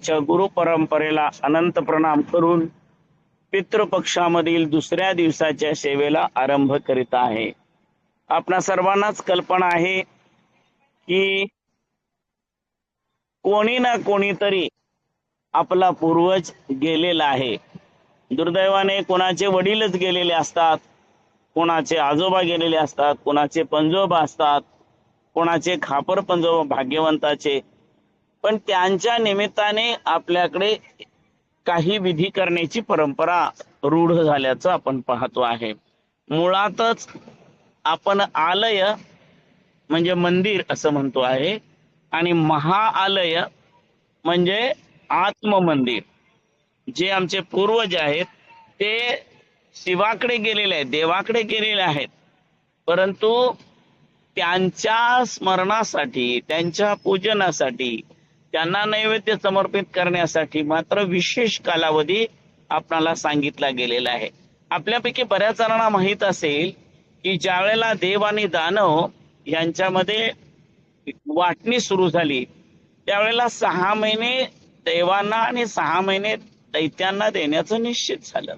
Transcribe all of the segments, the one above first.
च्या गुरु परंपरेला अनंत प्रणाम करून पितृपक्षामधील दुसऱ्या दिवसाच्या सेवेला आरंभ करीत आहे. आपणा सर्वांनाच कल्पना आहे की कोणी ना कोणीतरी आपला पूर्वज गेलेला आहे. दुर्दैवाने कोणाचे वडीलच गेलेले असतात, कोणाचे आजोबा गेलेले असतात, कोणाचे पंजोबा असतात, कोणाचे खापर पंजोबा भाग्यवंताचे. पण त्यांच्या निमित्ताने आपल्याकडे काही विधी करण्याची परंपरा रूढ झाल्याचं आपण पाहतो आहे. मुळातच आपण आलय म्हणजे मंदिर असं म्हणतो आहे आणि महाआलय म्हणजे आत्ममंदिर. जे आमचे पूर्वज आहेत ते शिवाकडे गेलेले आहेत, देवाकडे गेलेले आहेत, परंतु त्यांच्या स्मरणासाठी, त्यांच्या पूजनासाठी, त्यांना नैवेद्य समर्पित करण्यासाठी मात्र विशेष कालावधी आपणाला सांगितला गेलेला आहे. आपल्यापैकी बऱ्याच जणांना माहित असेल की ज्या वेळेला देव आणि दानव यांच्यामध्ये वाटणी सुरू झाली त्यावेळेला 6 महिने देवांना आणि 6 महिने दैत्यांना देण्याचं निश्चित झालं.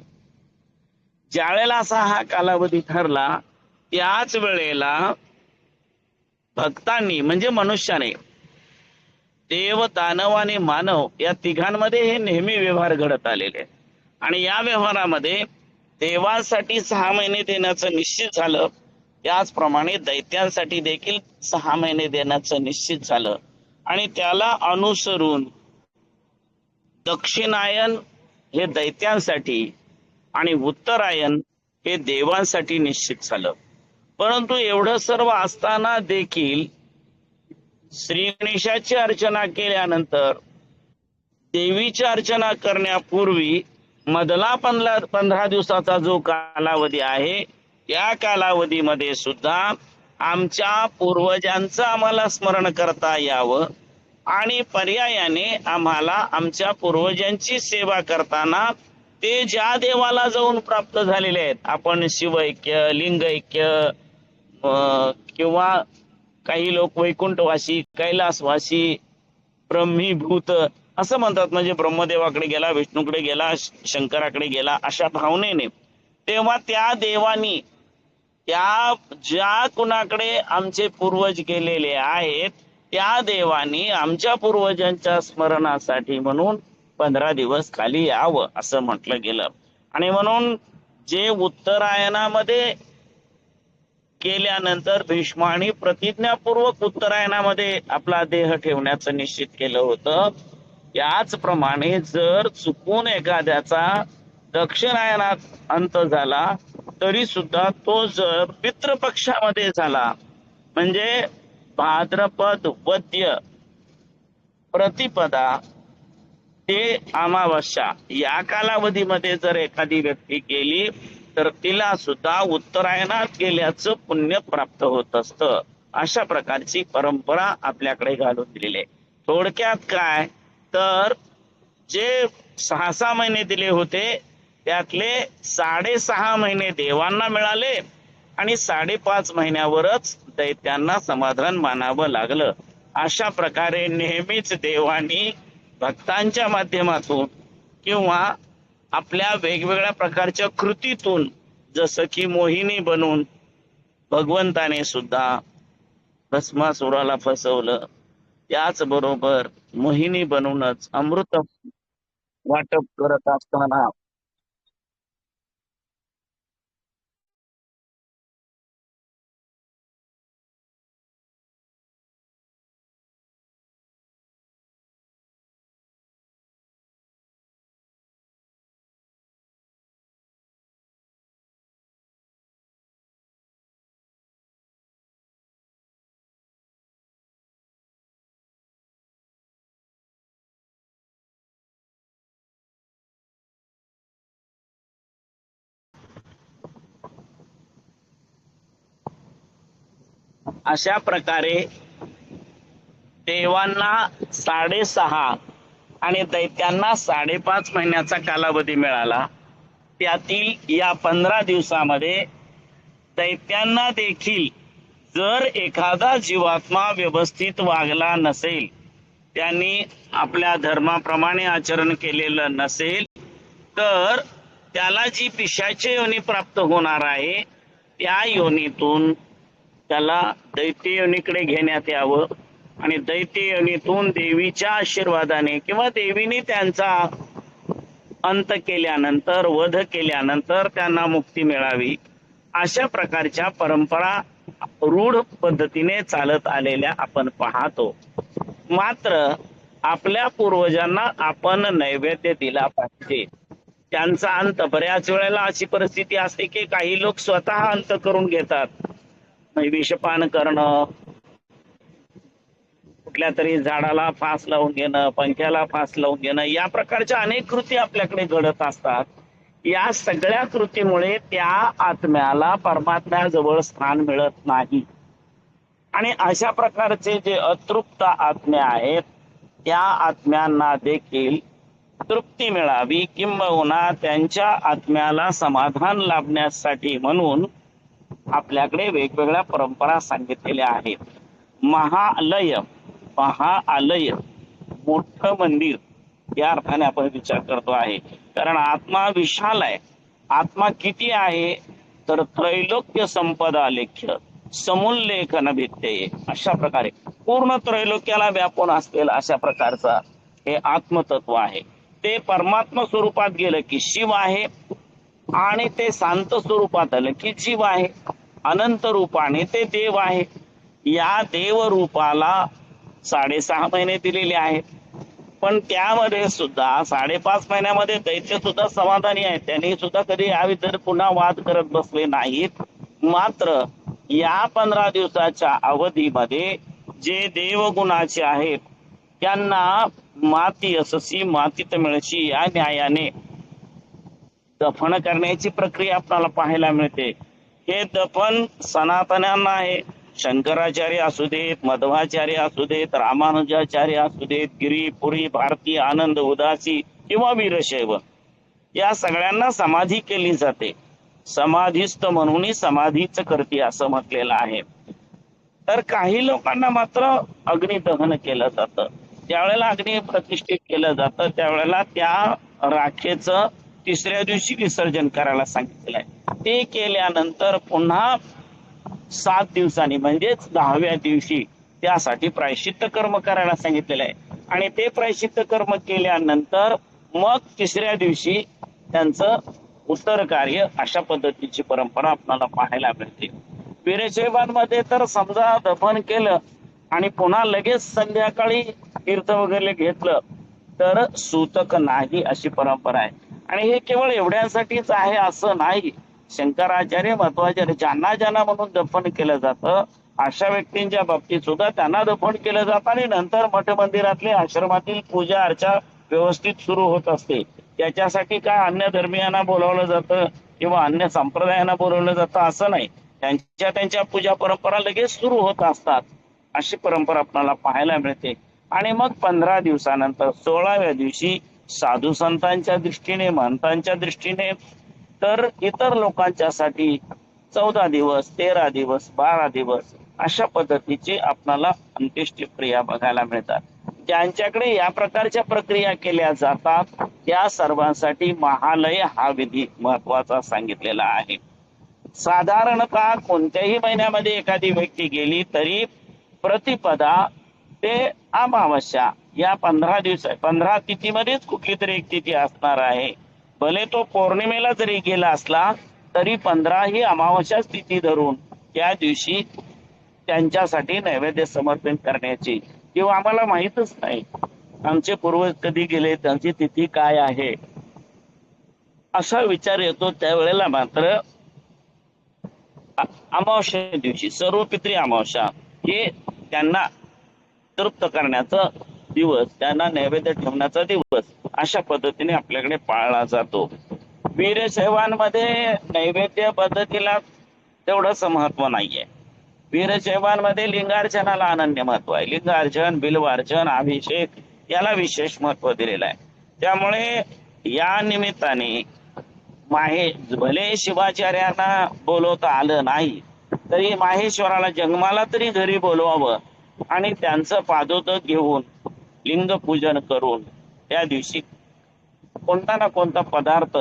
ज्या वेळेला असा हा कालावधी ठरला त्याच वेळेला भक्तांनी म्हणजे मनुष्याने, देव, दानव आणि मानव या तिघांमध्ये हे नेहमी व्यवहार घडत आलेले आणि या व्यवहारामध्ये देवांसाठी 6 महिने देण्याचं निश्चित झालं, त्याचप्रमाणे दैत्यांसाठी देखील 6 महिने देण्याचं निश्चित झालं आणि त्याला अनुसरून दक्षिणायन हे दैत्यांसाठी आणि उत्तरायण हे देवांसाठी निश्चित झालं. परंतु एवढं सर्व असताना देखील श्री गणेशाची अर्चना केल्यानंतर देवीची अर्चना करण्यापूर्वी मधला 15 दिवसाचा जो कालावधी आहे त्या कालावधीमध्ये सुद्धा आमच्या पूर्वजांचं आम्हाला स्मरण करता यावं आणि पर्यायाने आम्हाला आमच्या पूर्वजांची सेवा करताना ते ज्या देवाला जाऊन प्राप्त झालेले आहेत, आपण शिवैक्य, लिंगैक्य किंवा काही लोक वैकुंठवासी, कैलासवासी, ब्रह्मीभूत असं म्हणतात, म्हणजे ब्रह्मदेवाकडे गेला, विष्णूकडे गेला, शंकराकडे गेला अशा भावनेने, तेव्हा त्या देवानी त्या ज्या कुणाकडे आमचे पूर्वज गेलेले आहेत त्या देवानी आमच्या पूर्वजांच्या स्मरणासाठी म्हणून 15 दिवस खाली यावं असं म्हटलं गेलं. आणि म्हणून जे उत्तरायणामध्ये केल्यानंतर भीष्माने प्रतिज्ञापूर्वक उत्तरायणामध्ये आपला देह ठेवण्याचं निश्चित केलं होतं, त्याचप्रमाणे जर चुकून एखाद्याचा दक्षिणायनात अंत झाला तरी सुद्धा तो जर पितृपक्षामध्ये झाला म्हणजे भाद्रपद वद्य प्रतिपदा ते अमावस्या या कालावधीमध्ये जर एखादी व्यक्ती गेली तर तिला सुद्धा उत्तरायणात गेल्याचं पुण्य प्राप्त होत असतं. अशा प्रकारची परंपरा आपल्याकडे घालून दिलेली आहे. थोडक्यात काय तर जे 6 महिने दिले होते त्यातले 6.5 महिने देवांना मिळाले आणि 5.5 महिन्यावरच दैत्यांना समाधान मानावं लागलं. अशा प्रकारे नेहमीच देवानी भक्तांच्या माध्यमातून किंवा आपल्या वेगवेगळ्या प्रकारच्या कृतीतून, जसं की मोहिनी बनून भगवंताने सुद्धा भस्मासुराला फसवलं, त्याचबरोबर मोहिनी बनूनच अमृत वाटप करत असताना अशा प्रकारे देवांना 6.5 आणि दैत्यांना 5.5 महिन्याचा कालावधी मिळाला. त्यातील या 15 दिवसामध्ये दैत्यांना देखील जर एखादा जीवात्मा व्यवस्थित वागला नसेल त्यांनी आपल्या धर्माप्रमाणे आचरण केलेलं नसेल तर त्याला जी पिशाची योनी प्राप्त होणार आहे त्या योनीतून त्याला दैत्य योनीकडे घेण्यात यावं आणि दैत्य योनीतून देवीच्या आशीर्वादाने किंवा देवीने त्यांचा अंत केल्यानंतर वध केल्यानंतर त्यांना मुक्ती मिळावी अशा प्रकारच्या परंपरा रूढ पद्धतीने चालत आलेल्या आपण पाहतो. मात्र आपल्या पूर्वजांना आपण नैवेद्य दिला पाहिजे. त्यांचा अंत बऱ्याच वेळेला अशी परिस्थिती असते की काही लोक स्वतः अंत करून घेतात. विषपान करणं, कुठल्या तरी झाडाला फास लावून घेणं, पंख्याला फास लावून घेणं, या प्रकारच्या अनेक कृती आपल्याकडे घडत असतात. या सगळ्या कृतीमुळे त्या आत्म्याला परमात्म्याजवळ स्थान मिळत नाही आणि अशा प्रकारचे जे अतृप्त आत्मे आहेत त्या आत्म्यांना देखील तृप्ती मिळावी किंबहुना त्यांच्या आत्म्याला समाधान लाभण्यासाठी म्हणून आपल्याकडे वेगवेगळ्या परंपरा सांगितलेल्या आहेत. महालय मोठं मंदिर या अर्थाने आपण विचार करतो आहे. कारण आत्मा विशाल आहे. आत्मा किती आहे तर त्रैलोक्य संपदा लेख्य समुल्लेखन भित्ते, अशा प्रकारे पूर्ण त्रैलोक्याला व्यापून असलेलं अशा प्रकारचा हे आत्मतत्व आहे. ते परमात्मा स्वरूपात गेलं की शिव आहे आणि ते शांत स्वरूपात आलं की जीव आहे. अनंत रूपाने ते देव आहे. या देव रूपाला 6.5 महिने दिलेले आहेत. पण त्यामध्ये सुद्धा 5.5 महिन्यामध्ये दैत्य सुद्धा समाधानी आहेत. त्यांनी सुद्धा कधी याविषयी पुन्हा वाद करत बसले नाहीत. मात्र या 15 दिवसाच्या अवधीमध्ये जे देवगुणाचे आहेत त्यांना माती अससी मातीत मिळशी या न्यायाने दफन करण्याची प्रक्रिया आपल्याला पाहायला मिळते. हे दफन सनातन्यांना आहे. शंकराचार्य असू देत, मध्वाचार्य असू देत, रामानुजाचार्य असू देत, गिरी, पुरी, भारती, आनंद, उदासी किंवा वीरशैव, या सगळ्यांना समाधी केली जाते. समाधीस्थ म्हणून समाधीच करते असं म्हटलेलं आहे. तर काही लोकांना मात्र अग्निदहन केलं जातं. ज्यावेळेला अग्नी प्रतिष्ठित केलं जातं त्यावेळेला त्या राखेचं 3ऱ्या दिवशी विसर्जन करायला सांगितलेलं आहे. ते केल्यानंतर पुन्हा 7 दिवसांनी म्हणजेच 10व्या दिवशी त्यासाठी प्रायश्चित्त कर्म करायला सांगितलेलं आहे. आणि ते प्रायश्चित्त कर्म केल्यानंतर मग 3ऱ्या दिवशी त्यांचं उत्तर कार्य, अशा पद्धतीची परंपरा आपल्याला पाहायला मिळते. वीरशैवांमध्ये तर समजा दफन केलं आणि पुन्हा लगेच संध्याकाळी तीर्थ वगैरे घेतलं तर सूतक नाही अशी परंपरा आहे. आणि हे केवळ एवढ्यासाठीच आहे असं नाही. शंकराचार्य, मध्वाचार्य ज्यांना ज्यांना म्हणून दफन केलं जातं अशा व्यक्तींच्या बाबतीत सुद्धा त्यांना दफन केलं जातं आणि नंतर मठ मंदिरातले आश्रमातील पूजा अर्चा व्यवस्थित सुरू होत असते. त्याच्यासाठी काय अन्य धर्मीयांना बोलावलं जातं किंवा अन्य संप्रदायांना बोलवलं जातं असं नाही. त्यांच्या त्यांच्या पूजा परंपरा लगेच सुरू होत असतात. अशी परंपरा आपल्याला पाहायला मिळते. आणि मग 15 दिवसानंतर 16व्या दिवशी साधू संतांच्या दृष्टीने, महंतांच्या दृष्टीने, तर इतर लोकांच्यासाठी 14 दिवस, 13 दिवस, 12 दिवस अशा पद्धतीची आपल्याला अंत्येष्टी क्रिया बघायला मिळतात. ज्यांच्याकडे या प्रकारच्या प्रक्रिया केल्या जातात त्या सर्वांसाठी महालय हा विधी महत्वाचा सांगितलेला आहे. साधारणतः कोणत्याही महिन्यामध्ये एखादी व्यक्ती गेली तरी प्रतिपदा ते अमावस्या या 15 दिवस 15 तिथीमध्येच कुठली तरी एक तिथी असणार आहे. भले तो पौर्णिमेला जरी गेला असला तरी 15 ही अमावस्याच तिथी धरून त्या दिवशी त्यांच्यासाठी नैवेद्य समर्पण करण्याची, किंवा आम्हाला माहीतच नाही आमचे पूर्वज कधी गेले, त्यांची तिथी काय आहे असा विचार येतो. त्यावेळेला मात्र अमावस्या दिवशी, सर्व पितरी अमावस्या, हे त्यांना तृप्त करण्याचा दिवस, त्यांना नैवेद्य ठेवण्याचा दिवस अशा पद्धतीने आपल्याकडे पाळला जातो. वीरशैवांमध्ये नैवेद्य पद्धतीला तेवढंच महत्व नाहीये. वीरशैवांमध्ये लिंगार्चनाला अनन्य महत्व आहे. लिंगार्चन, बिल्वार्चन, अभिषेक याला विशेष महत्व दिलेलं आहे. त्यामुळे या निमित्ताने भले शिवाचार्यांना बोलवता आलं नाही तरी माहेश्वराला जन्माला तरी घरी बोलवावं आणि त्यांचं पादोदक घेऊन लिंग पूजन करून त्या दिवशी कोणता ना कोणता पदार्थ,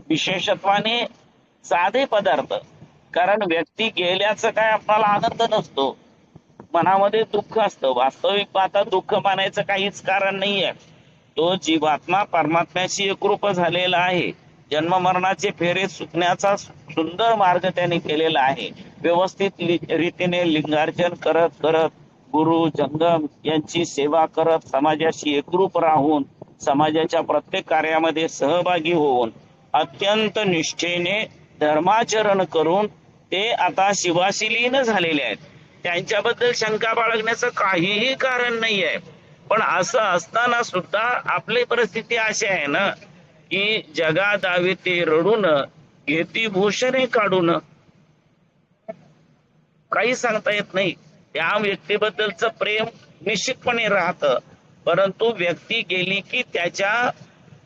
विशेषत्वाने साधे पदार्थ, कारण व्यक्ती गेल्याचं काय आपल्याला आनंद नसतो, मनामध्ये दुःख असतं. वास्तविक पाहता दुःख मानायचं काहीच कारण नाहीये. तो जीवात्मा परमात्म्याशी एकरूप झालेला आहे. जन्म मरणाचे फेरे सुटण्याचा सुंदर मार्ग त्याने केलेला आहे. व्यवस्थित रीतीने लिंगार्चन करत करत, गुरु जंगम यांची सेवा करत, समाजाशी एकरूप राहून, समाजाच्या प्रत्येक कार्यामध्ये सहभागी होऊन, अत्यंत निष्ठेने धर्माचरण करून ते आता शिवाशी लीन झालेले आहेत. त्यांच्याबद्दल शंका बाळगण्याचं काहीही कारण नाही आहे. पण असं असताना सुद्धा आपली परिस्थिती अशी आहे ना, की जगा दावे ते रडून, घेती भूषणे काढून. काही सांगता येत नाही. त्या व्यक्तीबद्दलचं प्रेम निश्चितपणे राहतं, परंतु व्यक्ती गेली की त्याच्या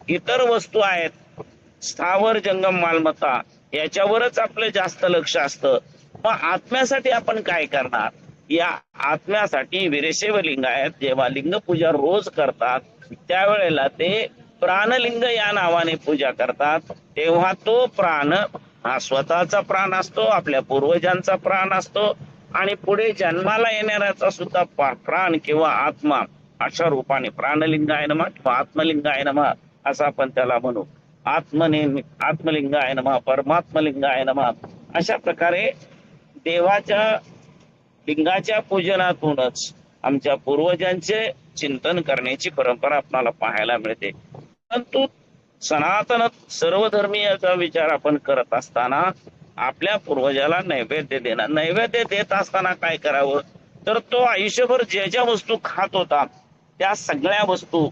इतर वस्तू आहेत, स्थावर जंगम मालमत्ता, याच्यावरच आपलं जास्त लक्ष असतं. मग आत्म्यासाठी आपण काय करणार? या आत्म्यासाठी वीरशैव लिंगायत जेव्हा लिंगपूजा रोज करतात, त्यावेळेला ते प्राणलिंग या नावाने पूजा करतात. तेव्हा तो प्राण हा स्वतःचा प्राण असतो, आपल्या पूर्वजांचा प्राण असतो, आणि पुढे जन्माला येणाऱ्याचा सुद्धा प्राण किंवा आत्मा, अशा रूपाने प्राणलिंगाय नमः किंवा आत्मलिंगाय नमः असं आपण त्याला म्हणू. आत्मलिंगाय नमः, परमात्मलिंगाय नमः, अशा प्रकारे देवाच्या लिंगाच्या पूजनातूनच आमच्या पूर्वजांचे चिंतन करण्याची परंपरा आपल्याला पाहायला मिळते. परंतु सनातन सर्वधर्मीयाचा विचार आपण करत असताना आपल्या पूर्वजाला नैवेद्य देणं, नैवेद्य देत असताना काय करावं, तर तो आयुष्यभर ज्या ज्या वस्तू खात होता त्या सगळ्या वस्तू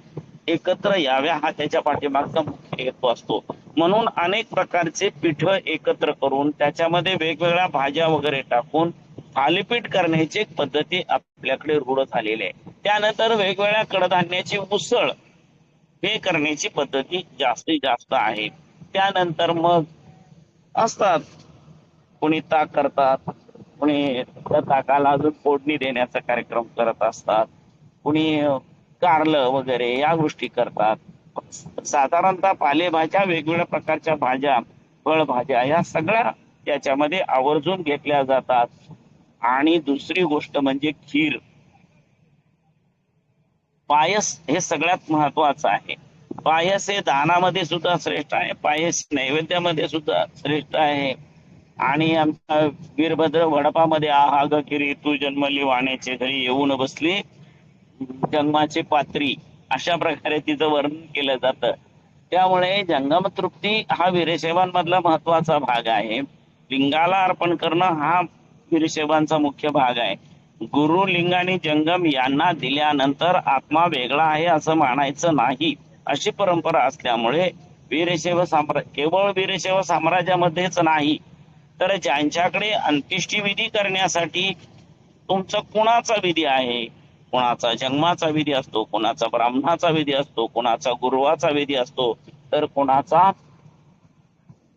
एकत्र याव्या, हा त्याच्या पाठीमागचा मुख्य हेतू असतो. म्हणून अनेक प्रकारचे पीठ एकत्र करून त्याच्यामध्ये वेगवेगळ्या भाज्या वगैरे टाकून थालीपीठ करण्याची पद्धती आपल्याकडे रूढ झालेली आहे. त्यानंतर वेगवेगळ्या कडधान्याची उसळ हे करण्याची पद्धती जास्तीत जास्त आहे. त्यानंतर मग असतात, कोणी ताक करतात, कोणी त्या ताकाला अजून फोडणी देण्याचा कार्यक्रम करत असतात, कोणी कारलं वगैरे या गोष्टी करतात. साधारणतः पालेभाज्या, वेगवेगळ्या प्रकारच्या भाज्या, फळभाज्या या सगळ्या त्याच्यामध्ये आवर्जून घेतल्या जातात. आणि दुसरी गोष्ट म्हणजे खीर, पायस हे सगळ्यात महत्वाचं आहे. पायस हे दानामध्ये सुद्धा श्रेष्ठ आहे, पायस नैवेद्यामध्ये सुद्धा श्रेष्ठ आहे. आणि आमच्या वीरभद्र वडपामध्ये आहा ग किरी तू जन्मली वाण्याचे घरी येऊन बसली जन्माची पात्री, अशा प्रकारे तिचं वर्णन केलं जातं. त्यामुळे जंगम तृप्ती हा वीरशैवांमधला महत्वाचा भाग आहे. लिंगाला अर्पण करणं हा वीरशैवांचा मुख्य भाग आहे. गुरु लिंग आणि जंगम यांना दिल्यानंतर आत्मा वेगळा आहे असं मानायचं नाही, अशी परंपरा असल्यामुळे वीरशैव केवळ वीरशैव साम्राज्यामध्येच नाही, तर ज्यांच्याकडे अंत्येष्टी विधी करण्यासाठी तुमचा कुणाचा विधी आहे, कोणाचा जन्माचा विधी असतो, कोणाचा ब्राह्मणाचा विधी असतो, कोणाचा गुरुवाचा विधी असतो, तर कोणाचा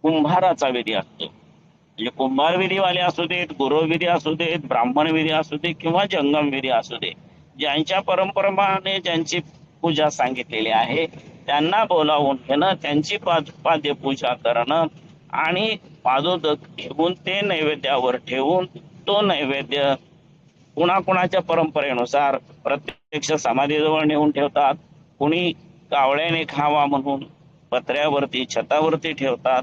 कुंभाराचा विधी असतो. म्हणजे कुंभार विधीवाले असू देत, गुरु विधी असू देत, ब्राह्मण विधी असू दे किंवा जंगम विधी असू दे, ज्यांच्या परंपरेने ज्यांची पूजा सांगितलेली आहे त्यांना बोलावून घेणं, त्यांची पाद्य पूजा करणं आणि पादोदक घेऊन ते नैवेद्यावर ठेवून तो नैवेद्य कुणाकुणाच्या परंपरेनुसार प्रत्यक्ष समाधीजवळ नेऊन ठेवतात, कुणी कावळ्याने खावा म्हणून पत्र्यावरती छतावरती ठेवतात,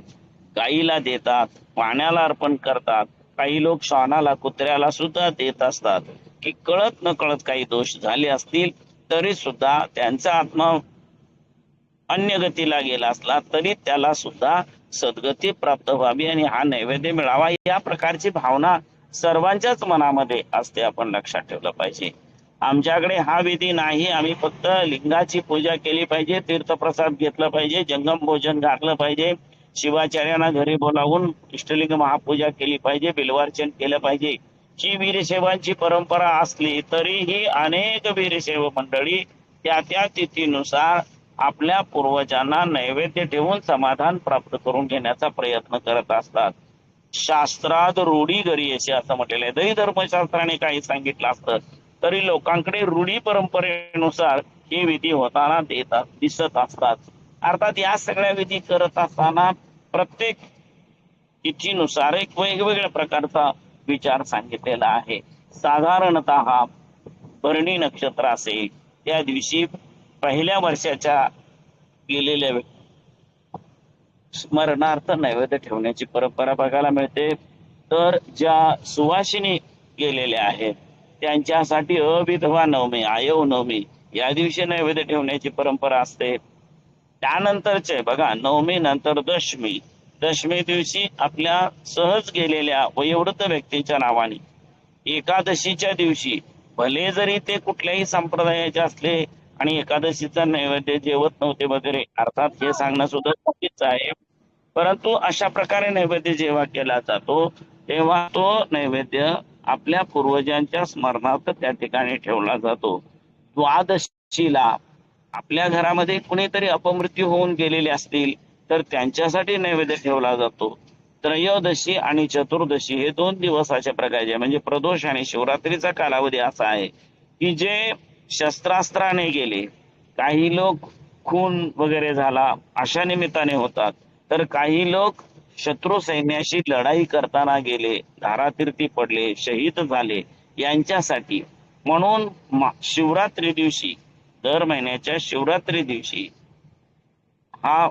गाईला देतात, पाण्याला अर्पण करतात, काही लोक श्वानाला कुत्र्याला सुद्धा देत असतात, की कळत न कळत काही दोष झाले असतील तरी सुद्धा त्यांचा आत्मा अन्य गतीला गेला असला तरी त्याला सुद्धा सद्गती प्राप्त व्हावी आणि हा नैवेद्य मिळावा, या प्रकारची भावना सर्वांच्याच मनामध्ये असते, आपण लक्षात ठेवलं पाहिजे. आमच्याकडे हा विधी नाही, आम्ही फक्त लिंगाची पूजा केली पाहिजे, तीर्थप्रसाद घेतलं पाहिजे, जंगम भोजन घातलं पाहिजे, शिवाचार्यांना घरी बोलावून इष्टलिंग महापूजा केली पाहिजे, बिल्वार्चन केलं पाहिजे, ही वीरशैवांची परंपरा असली तरीही अनेक वीरशैव मंडळी त्या त्या तिथीनुसार आपल्या पूर्वजांना नैवेद्य ठेवून समाधान प्राप्त करून घेण्याचा प्रयत्न करत असतात. शास्त्रात रूढी गरीयसी असं म्हटलेलं आहे. दही धर्मशास्त्राने काही सांगितलं असतं तरी लोकांकडे रूढी परंपरेनुसार हे विधी होताना दिसत असतात. अर्थात या सगळ्या विधी करत असताना प्रत्येक तिथीनुसार एक वेगवेगळ्या प्रकारचा विचार सांगितलेला आहे. साधारणतः भरणी नक्षत्र असेल त्या दिवशी पहिल्या वर्षाच्या गेलेल्या स्मरणार्थ नैवेद्य ठेवण्याची परंपरा बघायला मिळते. तर ज्या सुवासिनी गेलेल्या आहेत त्यांच्यासाठी अविधवा नवमी, आयव नवमी या दिवशी नैवेद्य ठेवण्याची परंपरा असते. त्यानंतरचे बघा, नवमी नंतर दशमी, दशमी दिवशी आपल्या सहज गेलेल्या वयोवृद्ध व्यक्तीच्या नावाने, एकादशीच्या दिवशी भले जरी ते कुठल्याही संप्रदायाचे असले आणि एकादशीचा नैवेद्य जेवत नव्हते वगैरे, अर्थात हे सांगणं सुद्धा चुकीचं आहे, परंतु अशा प्रकारे नैवेद्य जेव्हा केला जातो तेव्हा तो नैवेद्य आपल्या पूर्वजांच्या स्मरणार्थ त्या ठिकाणी ठेवला जातो. द्वादशीला आपल्या घरामध्ये कुणीतरी अपमृत्यू होऊन गेलेले असतील तर त्यांच्यासाठी नैवेद्य ठेवला जातो. त्रयोदशी आणि चतुर्दशी हे 2 दिवस अशा प्रकारचे, म्हणजे प्रदोष आणि शिवरात्रीचा कालावधी असा आहे की जे शस्त्रास्त्राने गेले, काही लोक खून वगैरे झाला अशा निमित्ताने होतात, तर काही लोक शत्रू सैन्याशी लढाई करताना गेले, धारातीर्थी पडले, शहीद झाले, यांच्यासाठी. म्हणून शिवरात्री दिवशी, दर महिन्याच्या शिवरात्री दिवशी हा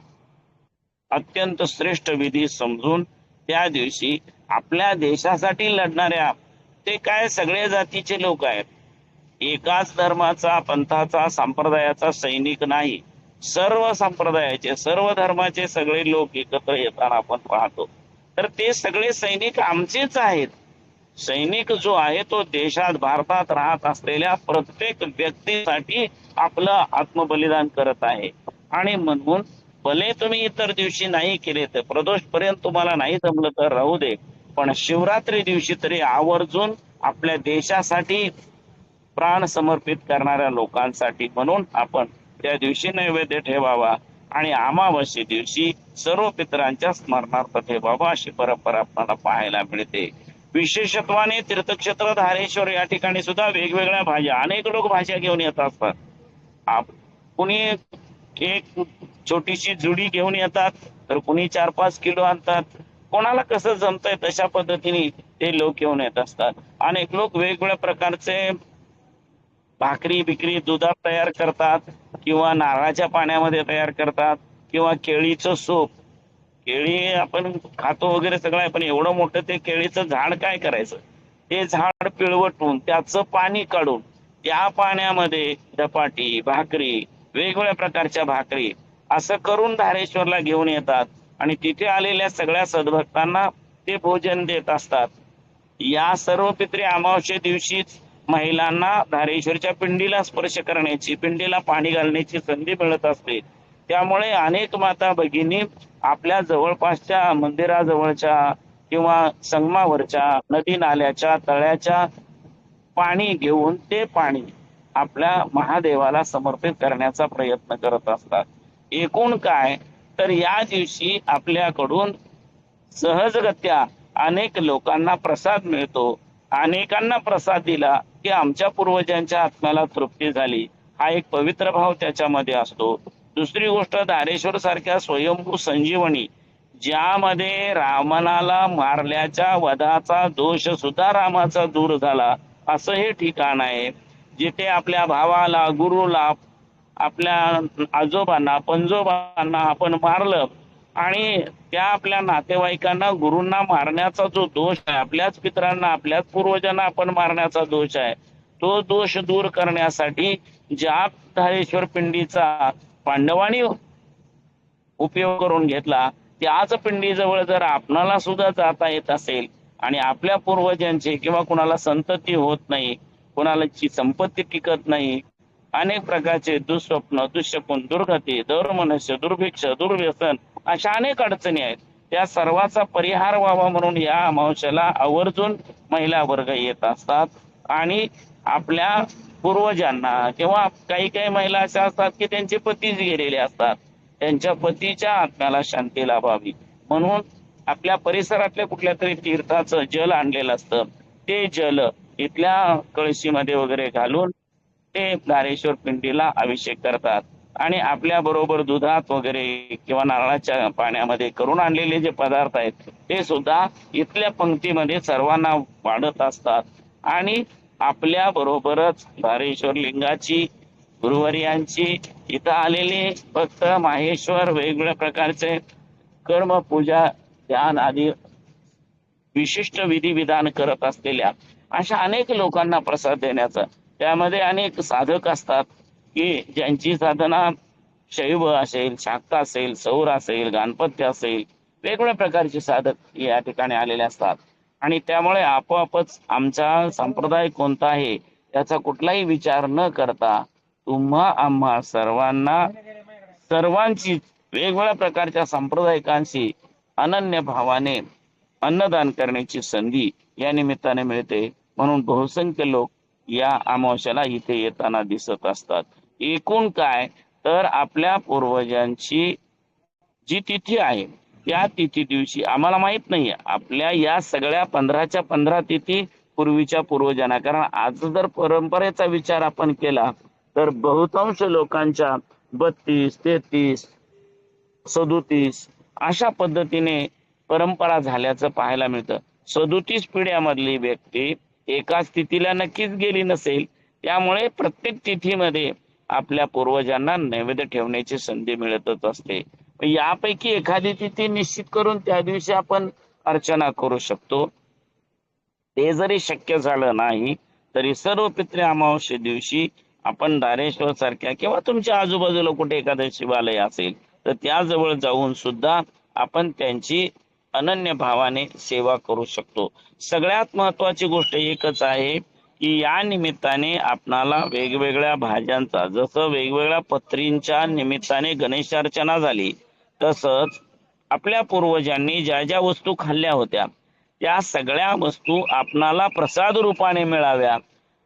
अत्यंत श्रेष्ठ विधी समजून त्या दिवशी आपल्या देशासाठी लढणाऱ्या, ते काय सगळे जातीचे लोक आहेत, एकाच धर्माचा, पंथाचा, संप्रदायाचा सैनिक नाही, सर्व संप्रदायाचे, सर्व धर्माचे सगळे लोक एकत्र येताना आपण पाहतो. तर ते सगळे सैनिक आमचेच आहेत. सैनिक जो आहे तो देशात, भारतात राहत असलेल्या प्रत्येक व्यक्तीसाठी आपलं आत्मबलिदान करत आहे. आणि म्हणून भले तुम्ही इतर दिवशी नाही केले तर, प्रदोष पर्यंत तुम्हाला नाही जमलं तर राहू दे, पण शिवरात्री दिवशी तरी आवर्जून आपल्या देशासाठी प्राण समर्पित करणाऱ्या लोकांसाठी म्हणून आपण त्या दिवशी नैवेद्य ठेवावा आणि अमावास्ये दिवशी सर्व पितरांच्या स्मरणार्थ ठेवावा, अशी परंपरा आपल्याला पाहायला मिळते. विशेषत्वाने तीर्थक्षेत्र धारेश्वर या ठिकाणी सुद्धा वेगवेगळ्या भाज्या, अनेक लोक भाज्या घेऊन येत असतात. कुणी एक छोटीशी जुडी घेऊन येतात, तर कुणी 4-5 किलो आणतात, कोणाला कसं जमतंय तशा पद्धतीने ते लोक घेऊन येत असतात. अनेक लोक वेगवेगळ्या प्रकारचे भाकरी बिकरी दुधात तयार करतात, किंवा नारळाच्या पाण्यामध्ये तयार करतात, किंवा केळीचं सूप, केळी आपण खातो वगैरे सगळं आहे, पण एवढं मोठं ते केळीचं झाड काय करायचं, ते झाड पिळवटून त्याचं पाणी काढून त्या पाण्यामध्ये धपाटी, भाकरी, वेगवेगळ्या प्रकारच्या भाकरी असं करून धारेश्वरला घेऊन येतात आणि तिथे आलेल्या सगळ्या सद्भक्तांना ते भोजन देत असतात. या सर्व पितरी अमावस्ये दिवशीच महिलांना धारेश्वरच्या पिंडीला स्पर्श करण्याची, पिंडीला पाणी घालण्याची संधी मिळत असते. त्यामुळे अनेक माता भगिनी आपल्या जवळपासच्या मंदिराजवळच्या किंवा संगमावरच्या नदी नाल्याच्या तळ्याच्या पाणी घेऊन ते पाणी आपल्या महादेवाला समर्पित करण्याचा प्रयत्न करत असतात. एकूण काय तर या दिवशी आपल्याकडून सहजगत्या अनेक लोकांना प्रसाद मिळतो. अनेकांना प्रसाद दिला की आमच्या पूर्वजांच्या आत्म्याला तृप्ती झाली, हा एक पवित्र भाव त्याच्यामध्ये असतो. दुसरी गोष्ट, धारेश्वर सारख्या स्वयंभू संजीवनी, ज्यामध्ये रावणाला मारल्याच्या वधाचा दोष सुद्धा रामाचा दूर झाला, असं हे ठिकाण आहे, जिथे आपल्या भावाला, गुरुला, आपल्या आजोबांना, पंजोबांना आपण मारलं आणि त्या आपल्या नातेवाईकांना, गुरूंना मारण्याचा जो दोष आहे, आपल्याच पितरांना, आपल्याच पूर्वजांना आपण मारण्याचा दोष आहे, तो दोष दूर करण्यासाठी ज्या धारेश्वर पिंडीचा पांडवांनी उपयोग करून घेतला, त्याच पिंडीजवळ जर आपणाला सुद्धा जाता येत असेल आणि आपल्या पूर्वजांचे किंवा कुणाला संतती होत नाही, कुणालाची संपत्ती टिकत नाही, अनेक प्रकारचे दुःस्वप्न, दुःशकुन, दुर्गती, दौर्मनस्य, दुर्भिक्ष, दुर्व्यसन अशा अनेक अडचणी आहेत, त्या सर्वाचा परिहार व्हावा म्हणून या अमावस्येला आवर्जून महिला वर्ग येत असतात आणि आपल्या पूर्वजांना, किंवा काही काही महिला अशा असतात की त्यांचे पतीच गेलेले असतात, त्यांच्या पतीच्या आत्म्याला शांती लाभावी म्हणून आपल्या परिसरातल्या कुठल्या तरी तीर्थाचं जल आणलेलं असतं, ते जल इथल्या कळशीमध्ये वगैरे घालून ते धारेश्वर पिंडीला अभिषेक करतात. आणि आपल्या बरोबर दुधात वगैरे किंवा नारळाच्या पाण्यामध्ये करून आणलेले जे पदार्थ आहेत ते सुद्धा इथल्या पंक्तीमध्ये सर्वांना वाढत असतात. आणि आपल्या बरोबरच धारेश्वर लिंगाची, गुरुवर्यांची, इथं आलेले भक्त माहेश्वर वेगवेगळ्या प्रकारचे कर्म, पूजा, ध्यान आदी विशिष्ट विधी विधान करत असलेल्या अशा अनेक लोकांना प्रसाद देण्याचा, त्यामध्ये अनेक साधक असतात की ज्यांची साधना शैव असेल, शाक्त असेल, सौर असेल, गणपत्य असेल, वेगवेगळ्या प्रकारचे साधक या ठिकाणी आलेले असतात. आणि त्यामुळे आपोआपच आमचा संप्रदाय कोणता आहे त्याचा कुठलाही विचार न करता तुम्हा आम्हा सर्वांना, सर्वांची वेगवेगळ्या प्रकारच्या सांप्रदायिकांशी अनन्य भावाने अन्नदान करण्याची संधी या निमित्ताने मिळते. म्हणून बहुसंख्य लोक या अमावस्याला इथे येताना दिसत असतात. एकूण काय तर आपल्या पूर्वजांची जी तिथी आहे त्या तिथी दिवशी आम्हाला माहित नाही आपल्या या सगळ्या 15च्या 15 तिथी पूर्वीच्या पूर्वजांना, कारण आज जर परंपरेचा विचार आपण केला तर बहुतांश लोकांच्या 32, 33, 37 अशा पद्धतीने परंपरा झाल्याचं पाहायला मिळतं. 37 पिढ्यामधली व्यक्ती एकाच तिथीला नक्कीच गेली नसेल. त्यामुळे प्रत्येक तिथीमध्ये आपल्या पूर्वजांना नैवेद्य ठेवण्याची संधी मिळतच असते. यापैकी एखादी तिथी निश्चित करून त्या दिवशी आपण अर्चना करू शकतो. ते जरी शक्य झालं नाही तरी सर्व पितृ अमावस्ये दिवशी आपण धारेश्वर सारख्या किंवा तुमच्या आजूबाजूला कुठे एखादं शिवालय असेल तर त्याजवळ जाऊन सुद्धा आपण त्यांची अनन्य भावाने सेवा करू शकतो. सगळ्यात महत्वाची गोष्ट एकच आहे की या निमित्ताने आपणाला वेगवेगळ्या भाज्यांचा, जसं वेगवेगळ्या पत्रींच्या निमित्ताने गणेशार्चना झाली तसंच आपल्या पूर्वजांनी ज्या ज्या वस्तू खाल्ल्या होत्या त्या सगळ्या वस्तू आपणाला प्रसाद रूपाने मिळाव्या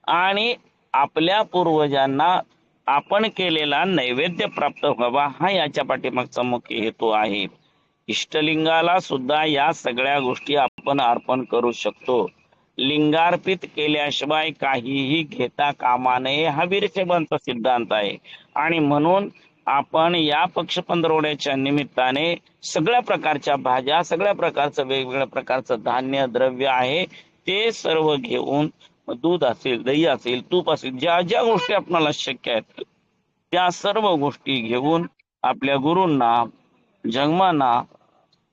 आणि आपल्या पूर्वजांना आपण केलेला नैवेद्य प्राप्त व्हावा, हा याच्या पाठीमागचा मुख्य हेतू आहे. इष्टलिंगाला सुद्धा या सगळ्या गोष्टी आपण अर्पण करू शकतो. लिंगार्पित केल्याशिवाय काहीही घेता कामा नये हा वीरशैवांचा सिद्धांत आहे. आणि म्हणून आपण या पक्ष पंधरवड्याच्या निमित्ताने सगळ्या प्रकारच्या भाज्या, सगळ्या प्रकारचं वेगवेगळ्या प्रकारचं धान्य द्रव्य आहे ते सर्व घेऊन, दूध असेल, दही असेल, तूप असेल, ज्या ज्या गोष्टी आपल्याला शक्य आहेत त्या सर्व गोष्टी घेऊन आपल्या गुरूंना, जंगमांना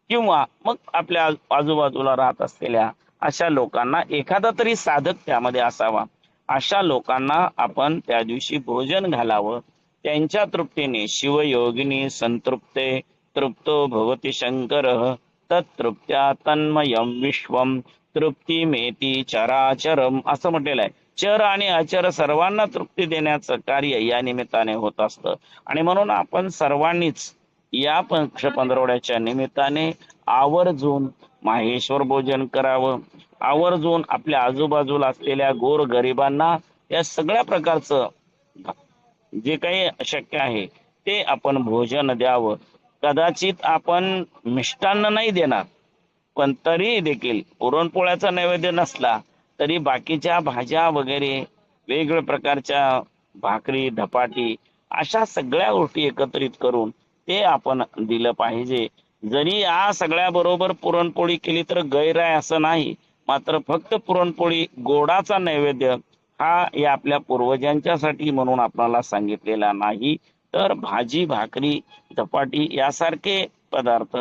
किंवा मग आपल्या आजूबाजूला राहत असलेल्या अशा लोकांना, एखादा तरी साधक त्यामध्ये असावा, अशा लोकांना आपण त्या दिवशी भोजन घालावं. त्यांच्या तृप्तीने शिवयोगिनी संतृप्ते तृप्तो भवती शंकर तत्तृप्त्या तन्मयम विश्वम तृप्ती मेती चराचरम असं म्हटलेलं आहे. चर आणि अचर सर्वांना तृप्ती देण्याचं कार्य या निमित्ताने होत असतं. आणि म्हणून आपण सर्वांनीच या पक्ष पंधरवड्याच्या निमित्ताने आवर्जून माहेश्वर भोजन करावं. आवर्जून आपल्या आजूबाजूला असलेल्या गोर गरिबांना या सगळ्या प्रकारचं जे काही शक्य आहे ते आपण भोजन द्यावं. कदाचित आपण मिष्टान्न नाही देणार पण तरी देखील पुरणपोळ्याचा नैवेद्य नसला तरी बाकीच्या भाज्या वगैरे वेगवेगळ्या प्रकारच्या भाकरी, धपाटी अशा सगळ्या गोष्टी एकत्रित करून ते आपण दिलं पाहिजे. जरी या सगळ्या बरोबर पुरणपोळी केली तर गैर आहे असं नाही, मात्र फक्त पुरणपोळी गोडाचा नैवेद्य हा या आपल्या पूर्वजांच्यासाठी म्हणून आपल्याला सांगितलेला नाही, तर भाजी, भाकरी, धपाटी यासारखे पदार्थ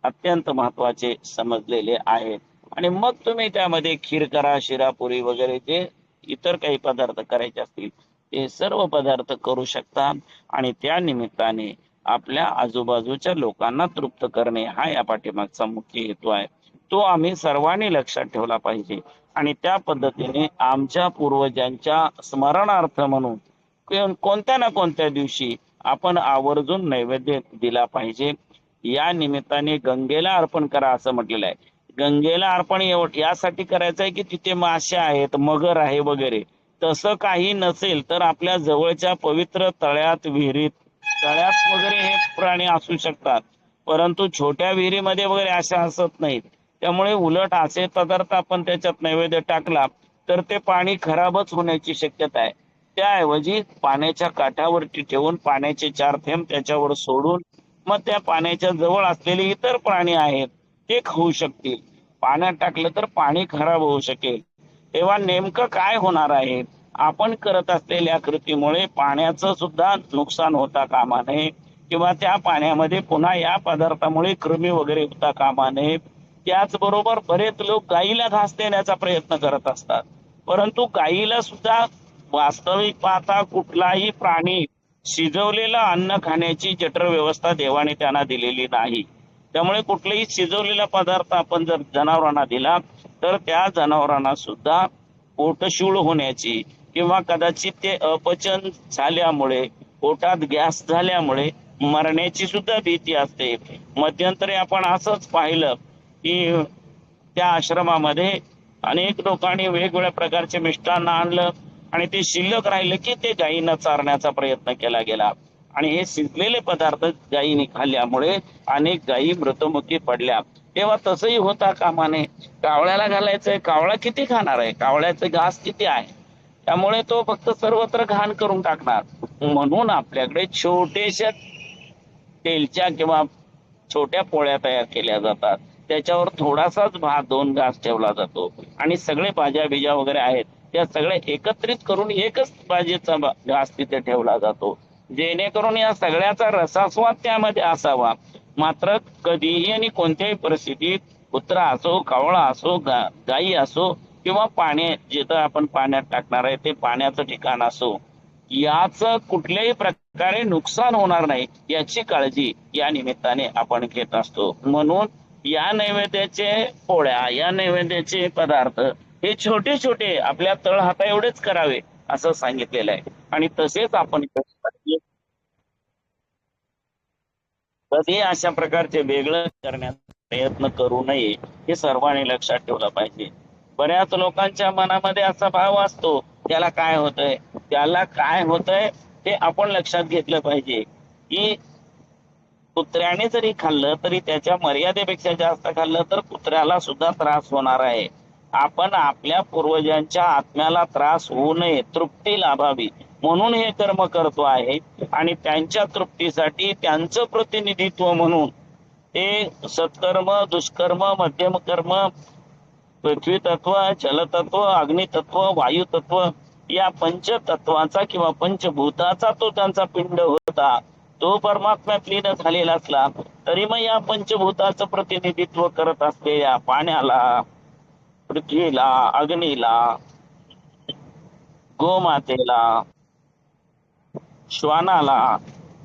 अत्यंत महत्वाचे समजलेले आहेत. आणि मग तुम्ही त्यामध्ये खीर करा, शिरापुरी वगैरे जे इतर काही पदार्थ करायचे असतील ते सर्व पदार्थ करू शकता. आणि त्या निमित्ताने आपल्या आजूबाजूच्या लोकांना तृप्त करणे हा या पाठीमागचा मुख्य हेतू आहे. तो आम्ही सर्वांनी लक्षात ठेवला पाहिजे. आणि त्या पद्धतीने आमच्या पूर्वजांच्या स्मरणार्थ म्हणून कोणत्या ना कोणत्या दिवशी आपण आवर्जून नैवेद्य दिला पाहिजे. या निमित्ताने गंगेला अर्पण करा असं म्हटलेलं आहे. गंगेला अर्पण यासाठी करायचं आहे की तिथे मासे आहेत, मगर आहे वगैरे. तसं काही नसेल तर आपल्या जवळच्या पवित्र तळ्यात, विहिरीत, तळ्यात वगैरे हे प्राणी असू शकतात, परंतु छोट्या विहिरीमध्ये वगैरे अशा असत नाहीत. त्यामुळे उलट असे पदार्थ आपण त्याच्यात नैवेद्य टाकला तर ते पाणी खराबच होण्याची शक्यता आहे. त्याऐवजी पाण्याच्या काठावरती ठेवून पाण्याचे 4 थेंब त्याच्यावर सोडून मग त्या पाण्याच्या जवळ असलेले इतर प्राणी आहेत ते खाऊ शकतील. पाण्यात टाकलं तर पाणी खराब होऊ शकेल. तेव्हा नेमकं काय होणार आहे? आपण करत असलेल्या कृतीमुळे पाण्याचं सुद्धा नुकसान होता कामा नये किंवा त्या पाण्यामध्ये पुन्हा या पदार्थामुळे कृमी वगैरे होता कामा नये. त्याचबरोबर बरेच लोक गाईला घास देण्याचा प्रयत्न करत असतात, परंतु गाईला सुद्धा वास्तविक पाहता कुठलाही प्राणी शिजवलेलं अन्न खाण्याची जठर व्यवस्था देवाने त्यांना दिलेली नाही. त्यामुळे कुठलाही शिजवलेला पदार्थ आपण जर जनावरांना दिला तर त्या जनावरांना सुद्धा पोटशूळ होण्याची किंवा कदाचित ते अपचन झाल्यामुळे पोटात गॅस झाल्यामुळे मरण्याची सुद्धा भीती असते. मध्यंतरी आपण असंच पाहिलं की त्या आश्रमामध्ये अनेक लोकांनी वेगवेगळ्या प्रकारचे मिष्टान्न आणलं आणि ते शिल्लक राहिलं की ते गायींना चारण्याचा प्रयत्न केला गेला आणि हे शिजलेले पदार्थ गायीने खाल्ल्यामुळे अनेक गायी मृत्युमुखी पडल्या. तेव्हा तसंही होता कामा नये. कावळ्याला घालायचंय, कावळा किती खाणार आहे? कावळ्याचं घास किती आहे? त्यामुळे तो फक्त सर्वत्र घाण करून टाकणार. म्हणून आपल्याकडे छोटेशा तेलच्या किंवा छोट्या पोळ्या तयार केल्या जातात. त्याच्यावर थोडासाच भात 2 घास ठेवला जातो आणि सगळे भाज्या बिज्या वगैरे आहेत त्या सगळ्या एकत्रित करून एकच भाजीचा घास तिथे ठेवला जातो, जेणेकरून या सगळ्याचा रसास्वाद त्यामध्ये असावा. मात्र कधीही आणि कोणत्याही परिस्थितीत कुत्रा असो, कावळा असो, गाई असो किंवा पाणी जिथं आपण पाण्यात टाकणार आहे ते पाण्याचं ठिकाण असो, याच कुठल्याही प्रकारे नुकसान होणार नाही याची काळजी या निमित्ताने आपण घेत असतो. म्हणून या नैवेद्याचे पोळ्या, या नैवेद्याचे पदार्थ हे छोटे छोटे आपल्या तळहाता एवढेच करावे असं सांगितलेलं आहे आणि तसेच आपण कधी अशा प्रकारचे वेगळं करण्याचा प्रयत्न करू नये हे सर्वांनी लक्षात ठेवलं पाहिजे. बऱ्याच लोकांच्या मनामध्ये असा भाव असतो, त्याला काय होतंय ते आपण लक्षात घेतलं पाहिजे की कुत्र्याने जरी खाल्लं तरी त्याच्या मर्यादेपेक्षा जास्त खाल्लं तर कुत्र्याला सुद्धा त्रास होणार आहे. आपण आपल्या पूर्वजांच्या आत्म्याला त्रास होऊ नये, तृप्ती लाभावी म्हणून हे कर्म करतो आहे आणि त्यांच्या तृप्तीसाठी त्यांचं प्रतिनिधित्व म्हणून ते सत्कर्म, दुष्कर्म, मध्यम कर्म, पृथ्वी तत्व, जलतत्व, अग्नितत्व, वायुतत्व या पंचतत्वाचा किंवा पंचभूताचा तो त्यांचा पिंड होता. तो परमात्म्यात लीन झालेला असला तरी मग या पंचभूताचं प्रतिनिधित्व करत असलेल्या पाण्याला, पृथ्वीला, अग्नीला, गोमातेला, श्वानाला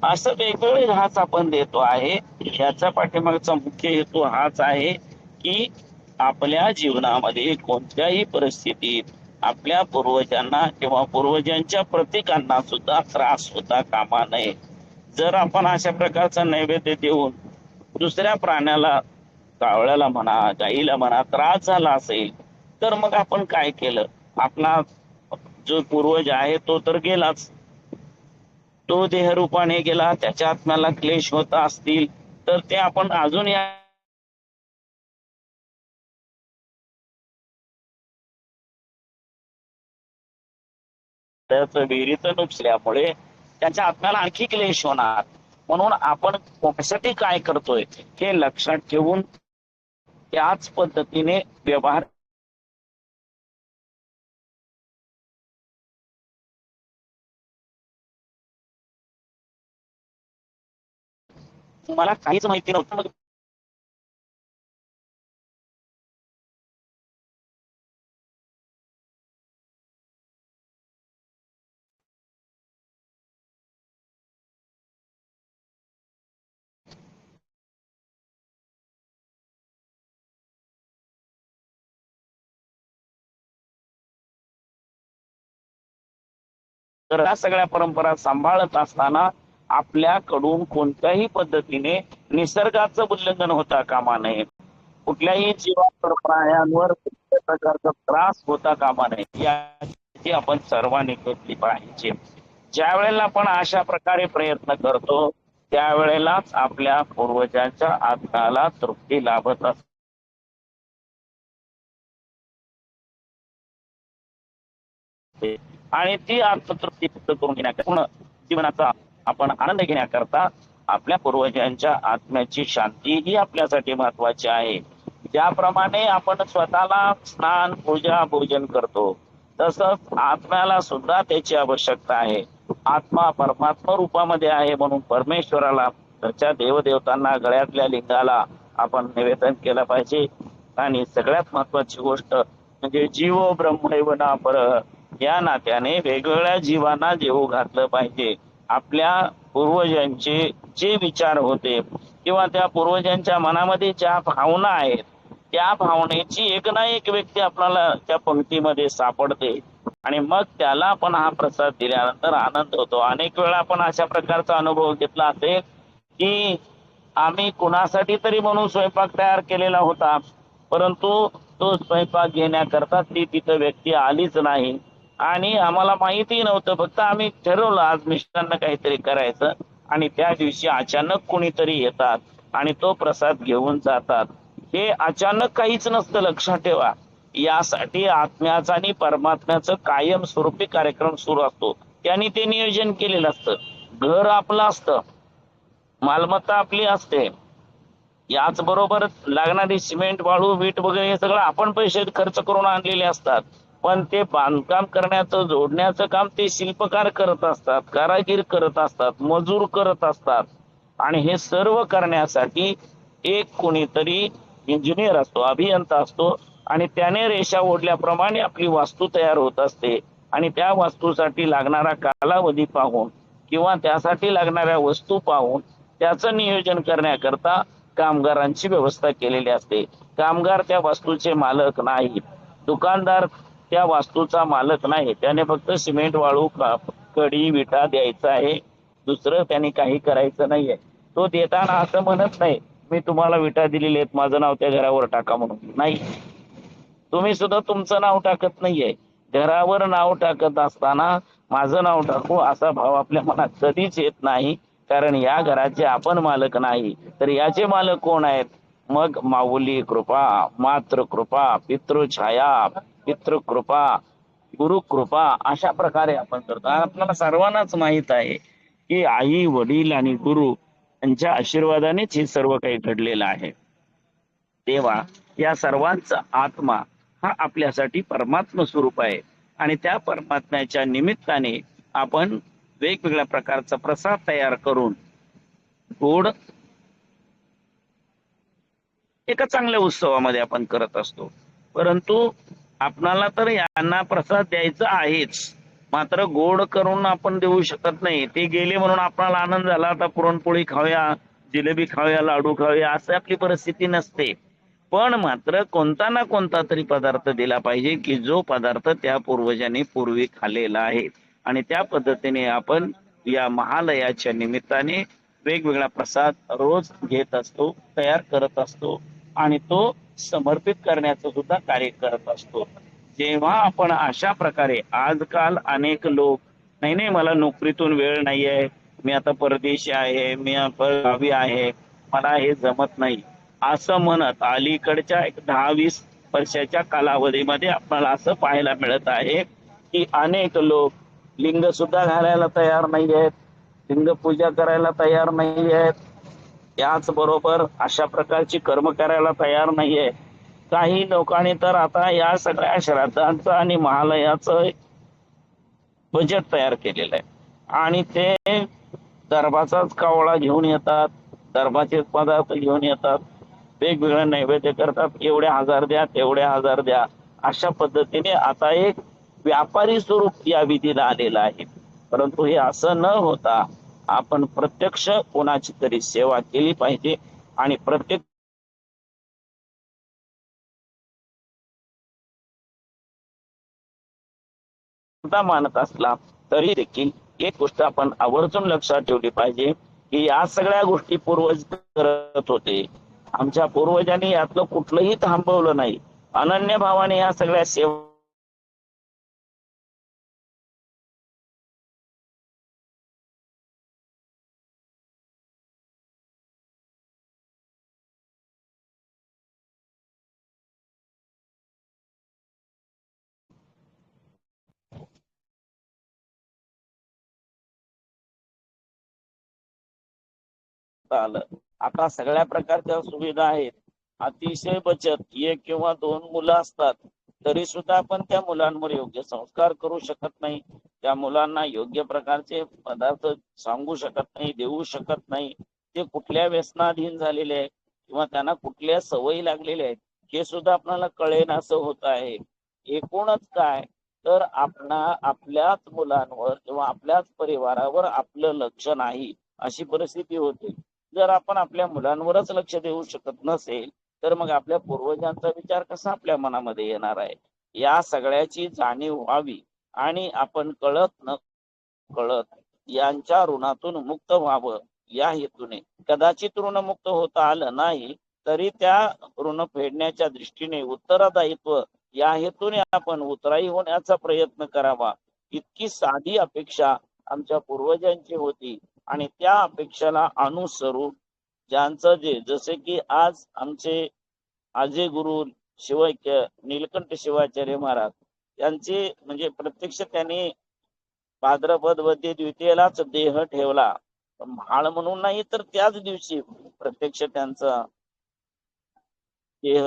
असं वेगवेगळे घास आपण देतो आहे. याच्या पाठीमागचा मुख्य हेतू हाच आहे की आपल्या जीवनामध्ये कोणत्याही परिस्थितीत आपल्या पूर्वजांना किंवा पूर्वजांच्या प्रतीकांना सुद्धा त्रास होता कामा नये. जर आपण अशा प्रकारचा नैवेद्य देऊन दुसऱ्या प्राण्याला, कावळ्याला म्हणा, गाईला म्हणा, त्रास झाला असेल तर मग आपण काय केलं? आपला जो पूर्वज आहे तो तर गेलाच, तो देहरूपाने गेला, त्याच्या आत्म्याला क्लेश होत असतील तर ते आपण अजून या विहिरीत नुकसल्यामुळे त्याच्या आत्म्याला आणखी क्लेश होणार. म्हणून आपण कोणासाठी काय करतोय हे लक्षात ठेवून त्याच पद्धतीने व्यवहार. मला काहीच माहिती नव्हतं. तर या सगळ्या परंपरा सांभाळत असताना आपल्याकडून कोणत्याही पद्धतीने निसर्गाचं उल्लंघन होता कामा नये. कुठल्याही जीवावर, प्राण्यांवर कुठल्याही प्रकारचा त्रास होता कामा नये याची आपण सर्वांनी घेतली पाहिजे. ज्या वेळेला आपण अशा प्रकारे प्रयत्न करतो त्यावेळेलाच आपल्या पूर्वजांच्या आत्म्याला तृप्ती लाभत असते. आणि ती आत्मतृप्ती फक्त करून घेण्याकरता पूर्ण जीवनाचा आपण आनंद घेण्याकरता आपल्या पूर्वजांच्या आत्म्याची शांती ही आपल्यासाठी महत्वाची आहे. ज्याप्रमाणे आपण स्वतःला स्नान पूजा भोजन करतो, तसंच आत्म्याला सुद्धा त्याची आवश्यकता आहे. आत्मा परमात्मा रूपामध्ये आहे म्हणून परमेश्वराला, घरच्या देवदेवतांना, गळ्यातल्या लिंगाला आपण निवेदन केलं पाहिजे. आणि सगळ्यात महत्वाची गोष्ट म्हणजे जीव ब्रह्मैवना पर, या नात्याने वेगवेगळ्या जीवांना जेवू घातलं पाहिजे. आपल्या पूर्वजांचे जे विचार होते किंवा त्या पूर्वजांच्या मनामध्ये ज्या भावना आहेत, त्या भावनेची एक ना एक व्यक्ती आपल्याला त्या पंक्तीमध्ये सापडते आणि मग त्याला आपण हा प्रसाद दिल्यानंतर आनंद होतो. अनेक वेळा आपण अशा प्रकारचा अनुभव घेतला असेल की आम्ही कुणासाठी तरी म्हणून स्वयंपाक तयार केलेला होता, परंतु तो स्वयंपाक घेण्याकरता ती तिथं व्यक्ती आलीच नाही आणि आम्हाला माहिती नव्हतं. फक्त आम्ही ठरवलं आज मिष्टांना काहीतरी करायचं आणि त्या दिवशी अचानक कोणीतरी येतात आणि तो प्रसाद घेऊन जातात. हे अचानक काहीच नसतं, लक्षात ठेवा. यासाठी आत्म्याचा आणि परमात्म्याचं कायमस्वरूपी कार्यक्रम सुरू असतो. त्यांनी ते नियोजन केलेलं असतं. घर आपलं असतं, मालमत्ता आपली असते, याच बरोबर लागणारी सिमेंट वाळू वीट वगैरे हे सगळं आपण पैसे खर्च करून आणलेले असतात. पण ते बांधकाम करण्याचं जोडण्याचं काम ते शिल्पकार करत असतात, कारागीर करत असतात, मजूर करत असतात. आणि हे सर्व करण्यासाठी एक कोणीतरी इंजिनियर असतो, अभियंता असतो आणि त्याने रेषा ओढल्याप्रमाणे आपली वास्तू तयार होत असते. आणि त्या वास्तूसाठी लागणारा कालावधी पाहून किंवा त्यासाठी लागणाऱ्या वस्तू पाहून त्याचं नियोजन करण्याकरता कामगारांची व्यवस्था केलेली असते. कामगार त्या वास्तूचे मालक नाही, दुकानदार त्या वास्तूचा मालक नाही. त्याने फक्त सिमेंट वाळू कडी विटा द्यायचा आहे, दुसरं त्यांनी काही करायचं नाहीये. तो देताना असं म्हणत नाही मी तुम्हाला विटा दिलेली आहेत, माझं नाव त्या घरावर टाका म्हणून. नाही, तुम्ही सुद्धा तुमचं नाव टाकत नाहीये. घरावर नाव टाकत असताना माझं नाव टाकू असा भाव आपल्या मनात कधीच येत नाही. कारण या घराचे आपण मालक नाही, तर याचे मालक कोण आहेत? मग माऊली कृपा, मातृ कृपा, पितृछाया, पितृकृपा, गुरुकृपा, अशा प्रकारे आपण करतो. आपल्याला सर्वांनाच माहित आहे की आई वडील आणि गुरु यांच्या आशीर्वादानेच हे सर्व काही घडलेलं आहे. तेव्हा या सर्वांचा आत्मा हा आपल्यासाठी परमात्मा स्वरूप आहे आणि त्या परमात्म्याच्या निमित्ताने आपण वेगवेगळ्या प्रकारचा प्रसाद तयार करून गोड एका चांगल्या उत्सवामध्ये आपण करत असतो. परंतु आपणाला तर यांना प्रसाद द्यायचा आहेच, मात्र गोड करून आपण देऊ शकत नाही. ते गेले म्हणून आपल्याला आनंद झाला, आता पुरणपोळी खाऊया, जिलेबी खाऊया, लाडू खाऊया, असं आपली परिस्थिती नसते. पण मात्र कोणता ना कोणता तरी पदार्थ दिला पाहिजे की जो पदार्थ त्या पूर्वजांनी पूर्वी खाल्लेला आहे. आणि त्या पद्धतीने आपण या महालयाच्या निमित्ताने वेगवेगळा प्रसाद रोज घेत असतो, तयार करत असतो आणि तो समर्पित करण्याचं सुद्धा कार्य करत असतो. जेव्हा आपण अशा प्रकारे, आजकाल अनेक लोक नाही नाही मला नोकरीतून वेळ नाहीये, मी आता परदेशी आहे, मी गावी आहे, मला हे जमत नाही असं म्हणत अलीकडच्या एक 10-20 वर्षाच्या कालावधीमध्ये आपल्याला असं पाहायला मिळत आहे की अनेक लोक लिंग सुद्धा घालायला तयार नाही आहेत, लिंग पूजा करायला तयार नाही आहेत, याच बरोबर अशा प्रकारची कर्म करायला तयार नाहीये. काही लोकांनी तर आता या सगळ्या श्राद्धांचं आणि महालयाचं बजेट तयार केलेलं आहे आणि ते दर्भाचाच कावळा घेऊन येतात, दर्भाचे पदार्थ घेऊन येतात, वेगवेगळे नैवेद्य करतात, एवढे हजार द्या, तेवढे हजार द्या, अशा पद्धतीने आता एक व्यापारी स्वरूप या विधीला आलेलं आहे. परंतु हे असं न होता आपण प्रत्यक्ष कोणाची तरी सेवा केली पाहिजे आणि प्रत्येक मानत असला तरी देखील एक गोष्ट आपण आवर्जून लक्षात ठेवली पाहिजे की या सगळ्या गोष्टी पूर्वज करत होते. आमच्या पूर्वजांनी यातलं कुठलंही थांबवलं नाही. अनन्य भावाने या सगळ्या सेवा करता आलं. आता सगळ्या प्रकारच्या सुविधा आहेत, अतिशय बचत. 1 किंवा 2 मुलं असतात तरी सुद्धा आपण त्या मुलांवर योग्य संस्कार करू शकत नाही, त्या मुलांना योग्य प्रकारचे पदार्थ सांगू शकत नाही, देऊ शकत नाही. ते कुठल्या व्यसनाधीन झालेले आहेत किंवा त्यांना कुठल्या सवयी लागलेल्या आहेत हे सुद्धा आपल्याला कळेन असं होत आहे. एकूणच काय, तर आपल्याच मुलांवर किंवा आपल्याच परिवारावर आपलं लक्ष नाही अशी परिस्थिती होते. जर आपण आपल्या मुलांवरच लक्ष देऊ शकत नसेल तर मग आपल्या पूर्वजांचा विचार कसा आपल्या मनामध्ये येणार आहे. या सगळ्याची जाणीव व्हावी आणि आपण कळत न कळत यांच्या ऋणातून मुक्त व्हावं या हेतूने, कदाचित ऋणमुक्त होता आलं नाही तरी त्या ऋण फेडण्याच्या दृष्टीने उत्तरदायित्व या हेतूने आपण उतराई होण्याचा प्रयत्न करावा. इतकी साधी अपेक्षा आमच्या पूर्वजांची होती आणि त्या अपेक्षेला अनुसरून ज्यांचं जे, जसे की आज आमचे आजे गुरु नीलकंठ शिवाचार्य महाराज यांचे म्हणजे प्रत्यक्ष त्यांनी भाद्रपद वद्य द्वितीयेलाच देह ठेवला, म्हाळ म्हणून नाही तर त्याच दिवशी प्रत्यक्ष त्यांचा देह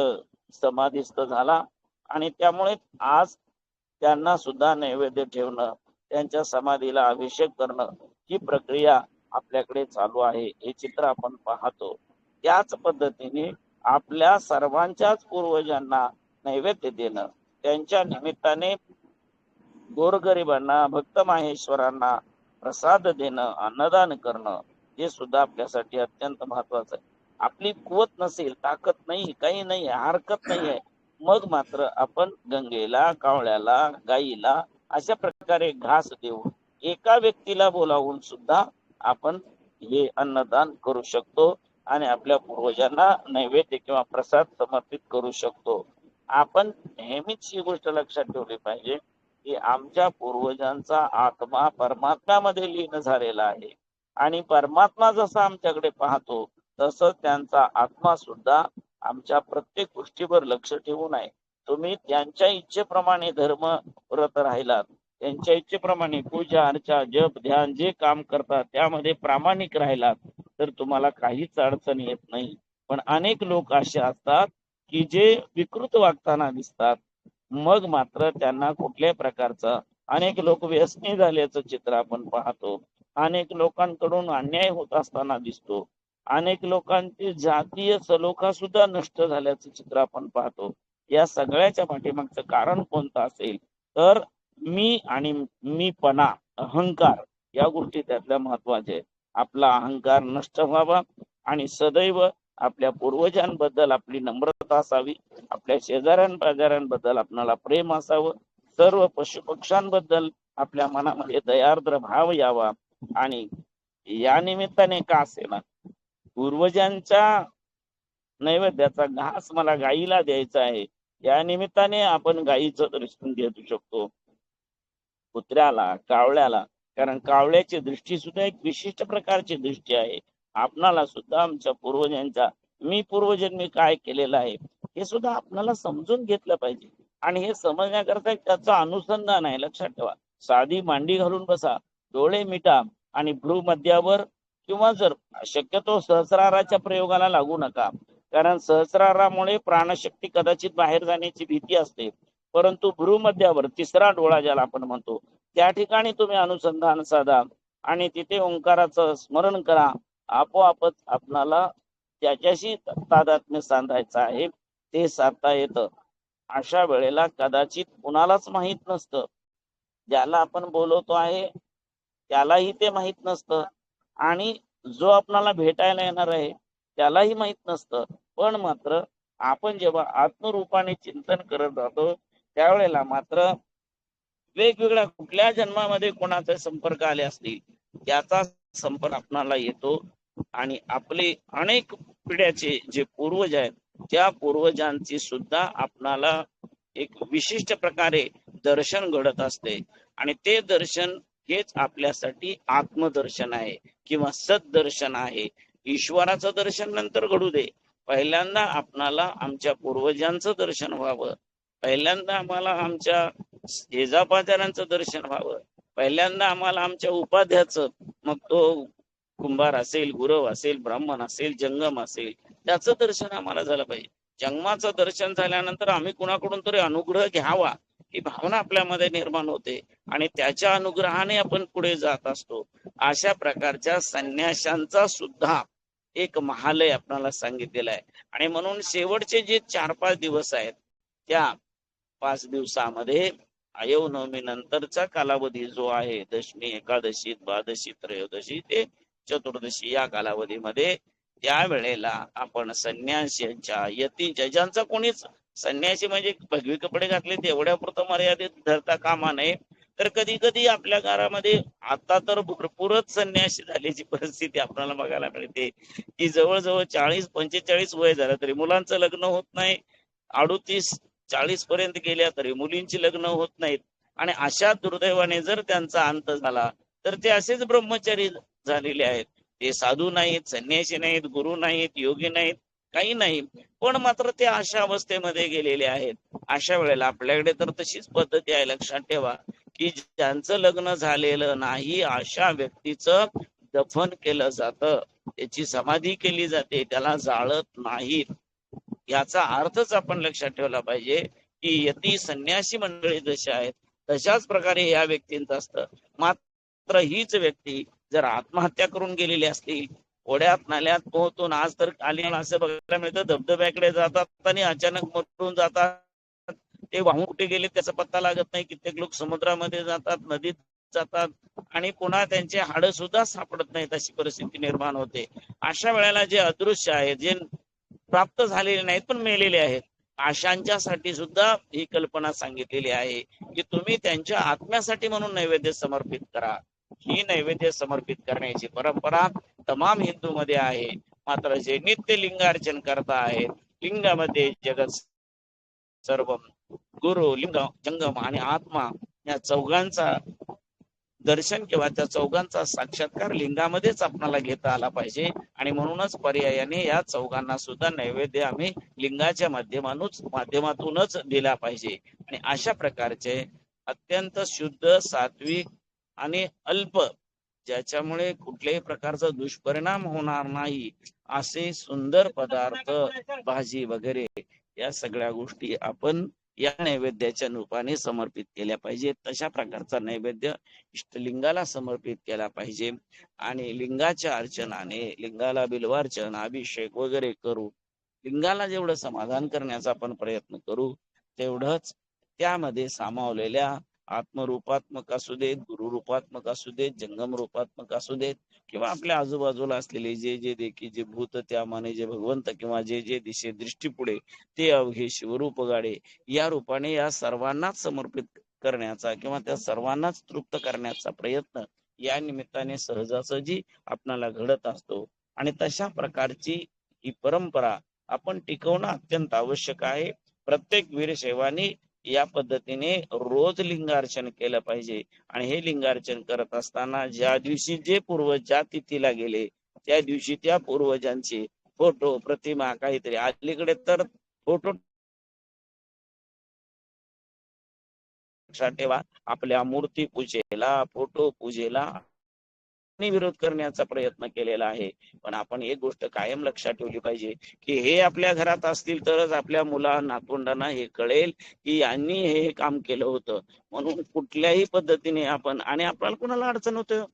समाधीस्थ झाला. आणि त्यामुळे आज त्यांना सुद्धा नैवेद्य ठेवणं, त्यांच्या समाधीला अभिषेक करणं ही प्रक्रिया आपल्याकडे चालू आहे, हे चित्र आपण पाहतो. त्याच पद्धतीने आपल्या सर्वांच्याच पूर्वजांना नैवेद्य देणं, त्यांच्या निमित्ताने गोरगरिबांना, भक्त माहेश्वरांना प्रसाद देणं, अन्नदान करणं हे सुद्धा आपल्यासाठी अत्यंत महत्वाचं आहे. आपली कुवत नसेल, ताकद नाही, काही नाही, हरकत नाही आहे, मग मात्र आपण गंगेला, कावळ्याला, गाईला अशा प्रकारे घास देऊन एका व्यक्तीला बोलावून सुद्धा आपण हे अन्नदान करू शकतो आणि आपल्या पूर्वजांना नैवेद्य किंवा प्रसाद समर्पित करू शकतो. आपण नेहमीच ही गोष्ट लक्षात ठेवली पाहिजे की आमच्या पूर्वजांचा आत्मा परमात्म्यामध्ये लीन झालेला आहे आणि परमात्मा जसा आमच्याकडे पाहतो तसं त्यांचा आत्मा सुद्धा आमच्या प्रत्येक गोष्टीवर लक्ष ठेवून आहे. तुम्ही त्यांच्या इच्छेप्रमाणे धर्म व्रत राहिलात, त्यांच्या इच्छेप्रमाणे पूजा अर्चा जप ध्यान जे काम करतात त्यामध्ये प्रामाणिक राहिलात तर तुम्हाला काहीच अडचण येत नाही. पण अनेक लोक असे असतात की जे विकृत वागताना दिसतात, मग मात्र त्यांना कुठल्याही प्रकारचं, अनेक लोक व्यसनी झाल्याचं चित्र आपण पाहतो, अनेक लोकांकडून अन्याय होत असताना दिसतो, अनेक लोकांची जातीय सलोखा सुद्धा नष्ट झाल्याचं चित्र आपण पाहतो. या सगळ्याच्या पाठीमागचं कारण कोणतं असेल तर मीपणा, अहंकार या गोष्टी त्यातल्या महत्वाच्या आहेत. आपला अहंकार नष्ट व्हावा आणि सदैव आपल्या पूर्वजांबद्दल आपली नम्रता असावी, आपल्या शेजाऱ्यांबद्दल आपल्याला प्रेम असावं, सर्व पशुपक्ष्यांबद्दल आपल्या मनामध्ये दयार्द्र भाव यावा. आणि या निमित्ताने का असेना पूर्वजांच्या नैवेद्याचा घास मला गाईला द्यायचा आहे, या निमित्ताने आपण गाईचं दर्शन घेऊ शकतो, कुत्र्याला, कावळ्याला, कारण कावळ्याची दृष्टी सुद्धा एक विशिष्ट प्रकारची दृष्टी आहे. आपणाला सुद्धा आमच्या पूर्वजांच्या मी पूर्वजन्मी काय केलेलं आहे हे सुद्धा आपल्याला समजून घेतलं पाहिजे आणि हे समजण्याकरता त्याचं अनुसंधान आहे. लक्षात ठेवा, साधी मांडी घालून बसा, डोळे मिटा आणि भ्रूमध्यावर किंवा जर शक्यतो सहस्राराच्या प्रयोगाला लागू नका, कारण सहस्रारामुळे प्राणशक्ती कदाचित बाहेर जाण्याची भीती असते, परंतु भ्रूमध्यावर तिसरा डोळा ज्याला आपण म्हणतो त्या ठिकाणी तुम्ही अनुसंधान साधा आणि तिथे ओंकाराचं स्मरण करा, आपोआपच आपणाला त्याच्याशी तादात्म्य सांधायचं आहे, ते साधता येतं. अशा वेळेला कदाचित कुणालाच माहित नसतं, ज्याला आपण बोलवतो आहे त्यालाही ते माहित नसतं आणि जो आपणाला भेटायला येणार आहे त्यालाही माहित नसतं. पण मात्र आपण जेव्हा आत्मरूपाने चिंतन करत जातो त्यावेळेला मात्र वेगवेगळ्या कुठल्या जन्मामध्ये कोणाचे संपर्क आले असतील त्याचा संपर्क आपणाला येतो आणि आपले अनेक पिढ्याचे जे पूर्वज आहेत त्या पूर्वजांची सुद्धा आपणाला एक विशिष्ट प्रकारे दर्शन घडत असते आणि ते दर्शन हेच आपल्यासाठी आत्मदर्शन आहे किंवा सददर्शन आहे. ईश्वराचं दर्शन नंतर घडू दे, पहिल्यांदा आपणाला आमच्या पूर्वजांचं दर्शन व्हावं, पहिल्यांदा आम्हाला आमच्या शेजापाजारांचं दर्शन व्हावं, पहिल्यांदा आम्हाला आमच्या उपाध्याचं, मग तो कुंभार असेल, गुरव असेल, ब्राह्मण असेल, जंगम असेल, त्याचं दर्शन आम्हाला झालं पाहिजे. जंगमाचं दर्शन झाल्यानंतर आम्ही कुणाकडून तरी अनुग्रह घ्यावा ही भावना आपल्यामध्ये निर्माण होते आणि त्याच्या अनुग्रहाने आपण पुढे जात असतो. अशा प्रकारच्या संन्याशांचा सुद्धा एक महालय आपल्याला सांगितलेला आहे. आणि म्हणून शेवटचे जे 4-5 दिवस आहेत, त्या 5 दिवसामध्ये आयव नवमी नंतरचा कालावधी जो आहे, दशमी, एकादशी, द्वादशी, त्रयोदशी ते चतुर्दशी, या कालावधीमध्ये त्यावेळेला आपण संन्यासींच्या, यतींच्या, ज्यांचा कोणीच संन्यासी म्हणजे भगवी कपडे घातले तेवढ्यापुरतं मर्यादित धरता कामा नये. तर कधी कधी आपल्या घरामध्ये आता तर भरपूरच संन्यासी झाल्याची परिस्थिती आपल्याला बघायला मिळते, की जवळजवळ 40-45 वय झालं तरी मुलांचं लग्न होत नाही, 38-40 पर्यंत गेल्या तरी मुलींची लग्न होत नाहीत. आणि अशा दुर्दैवाने जर त्यांचा अंत झाला तर ते असेच ब्रह्मचारी झालेले आहेत. ते साधू नाहीत, संन्यासी नाहीत, गुरु नाहीत, योगी नाहीत, काही नाही, पण मात्र ते अशा अवस्थेमध्ये गेलेले आहेत. अशा वेळेला आपल्याकडे तर तशीच पद्धती आहे, लक्षात ठेवा, की ज्यांचं लग्न झालेलं नाही अशा व्यक्तीचं दफन केलं जातं, त्याची समाधी केली जाते, त्याला जाळत नाहीत. याचा अर्थच आपण लक्षात ठेवला पाहिजे की यती संन्यासी मंडळी जशी आहेत तशाच प्रकारे या व्यक्तींचं असतं. मात्र हीच व्यक्ती जर आत्महत्या करून गेलेली असतील, ओढ्यात नाल्यात पोहतून, आज तर आली असं बघायला मिळतं, धबधब्याकडे जातात आणि अचानक मरून जातात, ते वाहून कुठे गेले त्याचा पत्ता लागत नाही. कित्येक लोक समुद्रामध्ये जातात, नदीत जातात आणि पुन्हा त्यांचे हाडं सुद्धा सापडत नाहीत, अशी परिस्थिती निर्माण होते. अशा वेळेला जे अदृश्य आहेत, जे प्राप्त झालेले नाहीत पण मेलेले आहेत, अशांच्यासाठी सुद्धा ही कल्पना सांगितलेली आहे की तुम्ही त्यांच्या आत्म्यासाठी म्हणून नैवेद्य समर्पित करा. ही नैवेद्य समर्पित करण्याची परंपरा तमाम हिंदू मध्ये आहे. मात्र जे नित्य लिंगार्चन करता आहेत, लिंगामध्ये जगत सर्व, गुरु, लिंग, जंगम आणि आत्मा, या चौघांचा दर्शन किंवा त्या चौघांचा साक्षात्कार लिंगामध्येच आपल्याला घेता आला पाहिजे. आणि म्हणूनच पर्यायाने या चौघांना सुद्धा नैवेद्य आम्ही लिंगाच्या माध्यमातूनच दिला पाहिजे. आणि अशा प्रकारचे अत्यंत शुद्ध, सात्विक आणि अल्प, ज्याच्यामुळे कुठल्याही प्रकारचा दुष्परिणाम होणार नाही असे सुंदर पदार्थ, भाजी वगैरे, या सगळ्या गोष्टी आपण या नैवेद्याच्या रूपाने समर्पित केल्या पाहिजे. तशा प्रकारचा नैवेद्य इष्टलिंगाला समर्पित केला पाहिजे. आणि लिंगाच्या अर्चनाने, लिंगाला बिल्वार्चन, अभिषेक वगैरे करू, लिंगाला जेवढं समाधान करण्याचा आपण प्रयत्न करू, तेवढंच त्यामध्ये सामावलेल्या आत्मरूपात्मक असू देत, गुरुरूपात्मक असू देत, जंगम रूपात्मक असू देत, किंवा आपल्या आजूबाजूला असलेले जे जे देखी जे भूत, त्या माने जे भगवंत, किंवा जे जे दिशे दृष्टी पुढे ते अवघे शिवरूप गाडे, या रूपाने या सर्वांनाच समर्पित करण्याचा किंवा त्या सर्वांनाच तृप्त करण्याचा प्रयत्न या निमित्ताने सहजासहजी आपणाला घडत असतो. आणि तशा प्रकारची ही परंपरा आपण टिकवणं अत्यंत आवश्यक आहे. प्रत्येक वीरशैवानी या पद्धतीने रोज लिंगार्चन केलं पाहिजे. आणि हे लिंगार्चन करत असताना ज्या दिवशी जे पूर्वज ज्या तिथीला गेले त्या दिवशी त्या पूर्वजांचे फोटो, प्रतिमा, काहीतरी, अलीकडे तर फोटो लक्षात ठेवा, आपल्या मूर्ती पूजेला, फोटो पूजेला विरोध करण्याचा प्रयत्न केलेला आहे. पण आपण एक गोष्ट कायम लक्षात ठेवली पाहिजे की हे आपल्या घरात असतील तरच आपल्या मुला नातवंडांना हे कळेल की यांनी हे काम केलं होतं. म्हणून कुठल्याही पद्धतीने आपण, आणि आपल्याला कुणाला अडचण होतं,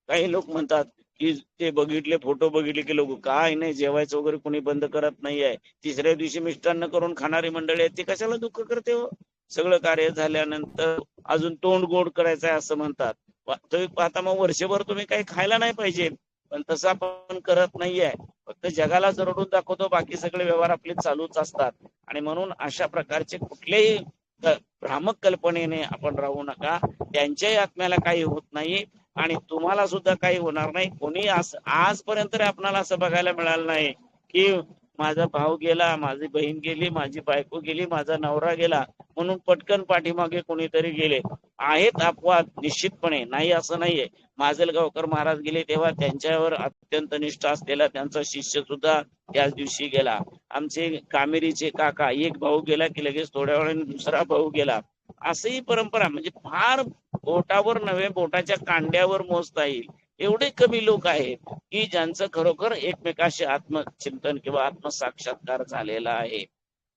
काही लोक म्हणतात की ते बघितले, फोटो बघितले की लोक काय नाही, जेवायचं वगैरे कोणी बंद करत नाहीये, तिसऱ्या दिवशी मिष्टान्न करून खाणारी मंडळी आहेत ती कशाला दुःख करते हो, सगळं कार्य झाल्यानंतर अजून तोंड गोड करायचं आहे असं म्हणतात. तुम्ही पाहता मग वर्षभर तुम्ही काही खायला नाही पाहिजे, पण तसं आपण करत नाहीये, फक्त जगाला जरडून दाखवतो, बाकी सगळे व्यवहार आपले चालूच असतात. आणि म्हणून अशा प्रकारचे कुठलेही भ्रामक कल्पनेने आपण राहू नका, त्यांच्याही आत्म्याला काही होत नाही आणि तुम्हाला सुद्धा काही होणार नाही. कोणी आजपर्यंत आपणाला असं बघायला मिळालं नाही की माझा भाऊ गेला, माझी बहीण गेली, माझी बायको गेली, माझा नवरा गेला म्हणून पटकन पाठीमागे कोणीतरी गेले. आहेत अपवाद निश्चितपणे, नाही असं नाहीये. माजलगावकर महाराज गेले तेव्हा त्यांच्यावर अत्यंत निष्ठा असलेला त्यांचा शिष्य सुद्धा त्याच दिवशी गेला. आमचे कामेरीचे काका, एक भाऊ गेला की लगेच थोड्या वेळाने दुसरा भाऊ गेला. असं ही परंपरा, म्हणजे फार बोटावर नव्हे, बोटाच्या कांड्यावर मोजता येईल एवढे कमी लोक आहेत की ज्यांचं खरोखर एकमेकाशी आत्मचिंतन किंवा आत्मसाक्षात्कार झालेला आहे.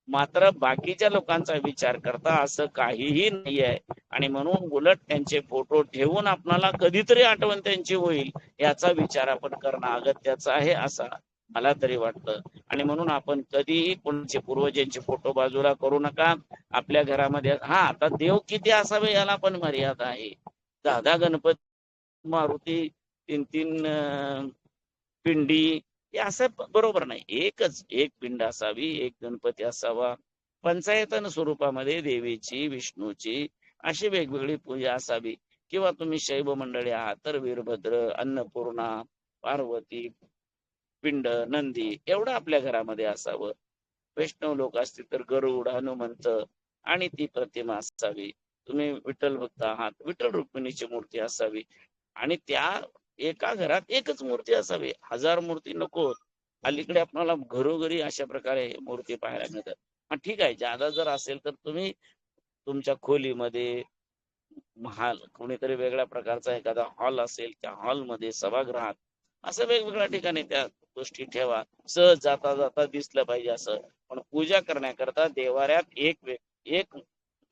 मात्र बाकीच्या लोकांचा विचार करता असं काहीही नाही आहे. आणि म्हणून उलट त्यांचे फोटो ठेवून आपणाला कधीतरी आठवण त्यांची होईल याचा विचार आपण करणं अगत्याचं आहे असं मला तरी वाटतं. आणि म्हणून आपण कधीही कोणाचे पूर्वजांचे फोटो बाजूला करू नका. आपल्या घरामध्ये आता देव किती असावे याला पण मर्यादा आहे. 10 गणपती, मारुती, 3 पिंडी, हे असं बरोबर नाही. एक पिंड असावी, एक गणपती असावा. पंचायतन स्वरूपामध्ये देवीची, विष्णूची अशी वेगवेगळी पूजा असावी. किंवा तुम्ही शैव मंडळी आहात तर वीरभद्र, अन्नपूर्णा, पार्वती, पिंड, नंदी एवढं आपल्या घरामध्ये असावं. वैष्णव लोक असतील तर गरुड, हनुमंत आणि ती प्रतिमा असावी. तुम्ही विठ्ठल भक्त आहात, विठ्ठल रुक्मिणीची मूर्ती असावी. आणि त्या एका घरात एकच मूर्ती असावी, 1000 मूर्ती नको. अलीकडे आपल्याला घरोघरी अशा प्रकारे मूर्ती पाहायला मिळतात. हा ठीक आहे, जादा जर असेल तर तुम्ही तुमच्या खोलीमध्ये महाल, कोणीतरी वेगळ्या प्रकारचा एखादा हॉल असेल, त्या हॉलमध्ये, सभागृहात असं वेगवेगळ्या ठिकाणी त्या गोष्टी ठेवा. सहज जाता जाता दिसलं पाहिजे असं. पण पूजा करण्याकरता देवाऱ्यात एक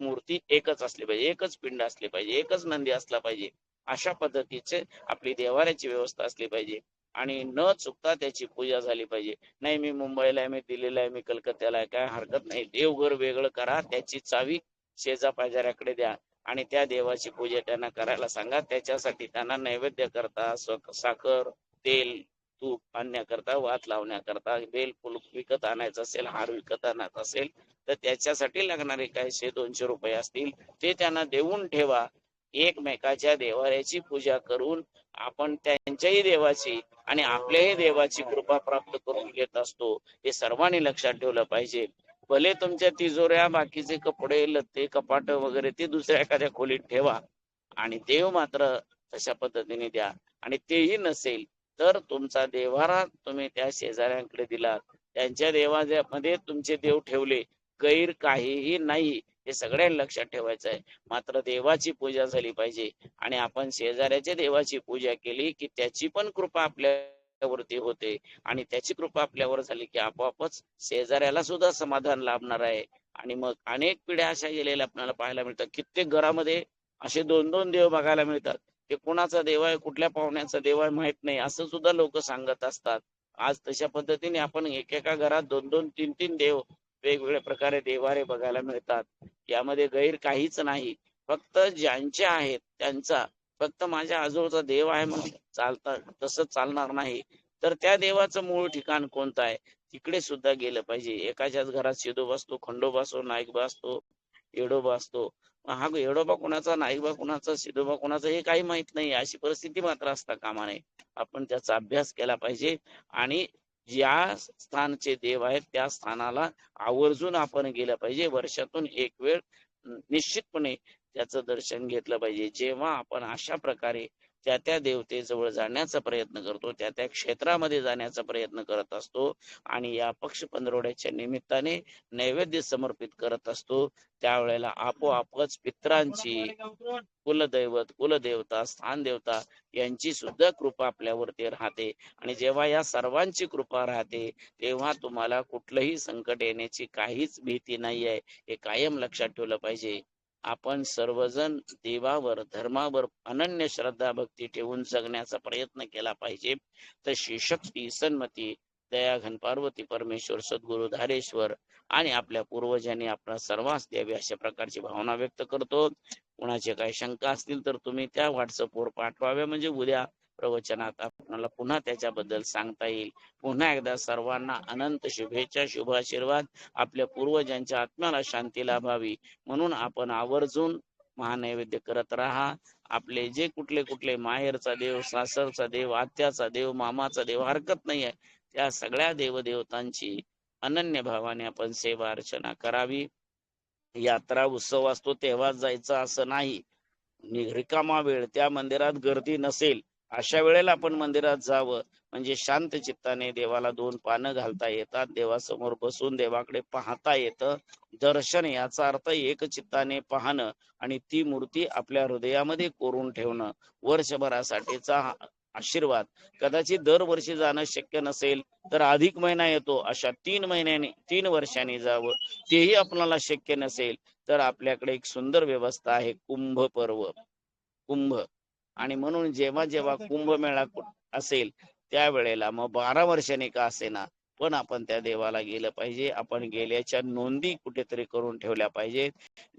मूर्ती एकच असली पाहिजे, एकच पिंड असली पाहिजे, एकच नंदी असला पाहिजे. अशा पद्धतीचे आपली देवाऱ्याची व्यवस्था असली पाहिजे. आणि न चुकता त्याची पूजा झाली पाहिजे. नाही मी मुंबईला आहे, मी दिल्लीला आहे, मी कलकत्त्याला आहे, काय हरकत नाही. देवघर वेगळं करा, त्याची चावी शेजा पाजाऱ्याकडे द्या आणि त्या देवाची पूजा त्यांना करायला सांगा. त्याच्यासाठी त्यांना नैवेद्य करता, साखर, तेल, तूप आणण्याकरता, वात लावण्याकरता, बेल फुल विकत आणायचं असेल, हार विकत आणायचा असेल तर त्याच्यासाठी लागणारे काय 100-200 रुपये असतील ते त्यांना देऊन ठेवा. एकमेकाच्या देवाऱ्याची पूजा करून आपण त्यांच्याही देवाची आणि आपल्याही देवाची कृपा प्राप्त करून घेत असतो. हे सर्वांनी लक्षात ठेवलं पाहिजे. भले तुमच्या तिजोऱ्या, बाकीचे कपडे, लत्ते, कपाट वगैरे ते दुसऱ्या एखाद्या खोलीत ठेवा आणि देव मात्र तशा पद्धतीने द्या. आणि तेही नसेल तर तुमचा देवारा तुम्ही त्या शेजाऱ्यांकडे दिला, त्यांच्या देवामध्ये तुमचे देव ठेवले, गैर काहीही नाही. हे सगळ्यांनी लक्षात ठेवायचं आहे. मात्र देवाची पूजा झाली पाहिजे आणि आपण शेजाऱ्याच्या देवाची पूजा केली की त्याची पण कृपा आपल्यावरती होते. आणि त्याची कृपा आपल्यावर झाली की आपोआपच शेजाऱ्याला सुद्धा समाधान लाभणार आहे. आणि मग अनेक पिढ्या अशा गेलेल्या आपल्याला पाहायला मिळतात. कित्येक घरामध्ये असे 2-2 देव बघायला मिळतात. ते कोणाचा देव आहे, कुठल्या पाहुण्याचा देव आहे माहित नाही असं सुद्धा लोक सांगत असतात. आज तशा पद्धतीने आपण एकेका घरात 2-2, 3-3 देव वेगवेगळ्या प्रकारे देवारे बघायला मिळतात. यामध्ये गैर काहीच नाही. फक्त ज्यांचे आहेत त्यांचा, फक्त माझ्या आजोळचा देव आहे म्हणून चालता तसं चालणार नाही. तर त्या देवाचं मूळ ठिकाण कोणतं आहे तिकडे सुद्धा गेलं पाहिजे. एकाच्याच घरात सिद्धोबा असतो, खंडोबा असतो, नाईकबा असतो, येडोबा असतो. हा येडोबा कोणाचा, नाईकबा कोणाचा, सिद्धोबा कोणाचा हे काही माहित नाही. अशी परिस्थिती मात्र असता कामा नये. आपण त्याचा अभ्यास केला पाहिजे आणि ज्या स्थानचे देव आहेत त्या स्थानाला आवर्जून आपण गेलं पाहिजे. वर्षातून एक वेळ निश्चितपणे त्याचं दर्शन घेतलं पाहिजे. जेव्हा आपण अशा प्रकारे त्या त्या देवतेजवळ जाण्याचा प्रयत्न करतो, त्या त्या क्षेत्रामध्ये जाण्याचा प्रयत्न करत असतो आणि या पक्ष पंधरवड्याच्या निमित्ताने नैवेद्य समर्पित करत असतो, त्यावेळेला आपोआपच पित्रांची, कुलदैवत, कुलदेवता, स्थानदेवता यांची सुद्धा कृपा आपल्यावरती राहते. आणि जेव्हा या सर्वांची कृपा राहते तेव्हा तुम्हाला कुठलंही संकट येण्याची काहीच भीती नाही आहे. हे कायम लक्षात ठेवलं पाहिजे. आपण सर्वजण देवावर, धर्मावर अनन्य श्रद्धा भक्ती ठेवून जगण्याचा प्रयत्न केला पाहिजे. तशी शक्ती, सन्मती, दया, घन पार्वती परमेश्वर, सद्गुरु धारेश्वर आणि आपल्या पूर्वजांनी आपला सर्वांस द्यावी अशा प्रकारची भावना व्यक्त करतो. कुणाचे काही शंका असतील तर तुम्ही त्या व्हॉट्सअपवर पाठवाव्या, म्हणजे उद्या प्रवचनात आपल्याला पुन्हा त्याच्याबद्दल सांगता येईल. पुन्हा एकदा सर्वांना अनंत शुभेच्छा, शुभाशीर्वाद. आपल्या पूर्वजांच्या आत्म्याला शांती लाभावी म्हणून आपण आवर्जून महानैवेद्य करत राहा. आपले जे कुठले कुठले माहेरचा देव, सासरचा देव, आत्याचा देव, मामाचा देव हरकत नाही आहे, त्या सगळ्या देवदेवतांची अनन्य भावाने आपण सेवा अर्चना करावी. यात्रा उत्सव असतो तेव्हाच जायचं असं नाही. रिकामा वेळ, त्या मंदिरात गर्दी नसेल अशा वेळेला आपण मंदिरात जावं, म्हणजे शांत चित्ताने देवाला 2 पानं घालता येतात, देवासमोर बसून देवाकडे पाहता येतं. दर्शन याचा अर्थ एक चित्ताने पाहणं आणि ती मूर्ती आपल्या हृदयामध्ये कोरून ठेवणं. वर्षभरासाठीचा आशीर्वाद. कदाचित दरवर्षी जाणं शक्य नसेल तर अधिक महिना येतो, अशा 3 वर्षांनी जावं, तेही आपल्याला शक्य नसेल तर आपल्याकडे एक सुंदर व्यवस्था आहे, कुंभ पर्व. कुंभ. आणि म्हणून जेव्हा जेव्हा कुंभमेळा असेल त्यावेळेला मग 12 वर्षांनी का असेना, पण आपण त्या देवाला गेलं पाहिजे. आपण गेल्याच्या नोंदी कुठेतरी करून ठेवल्या पाहिजेत,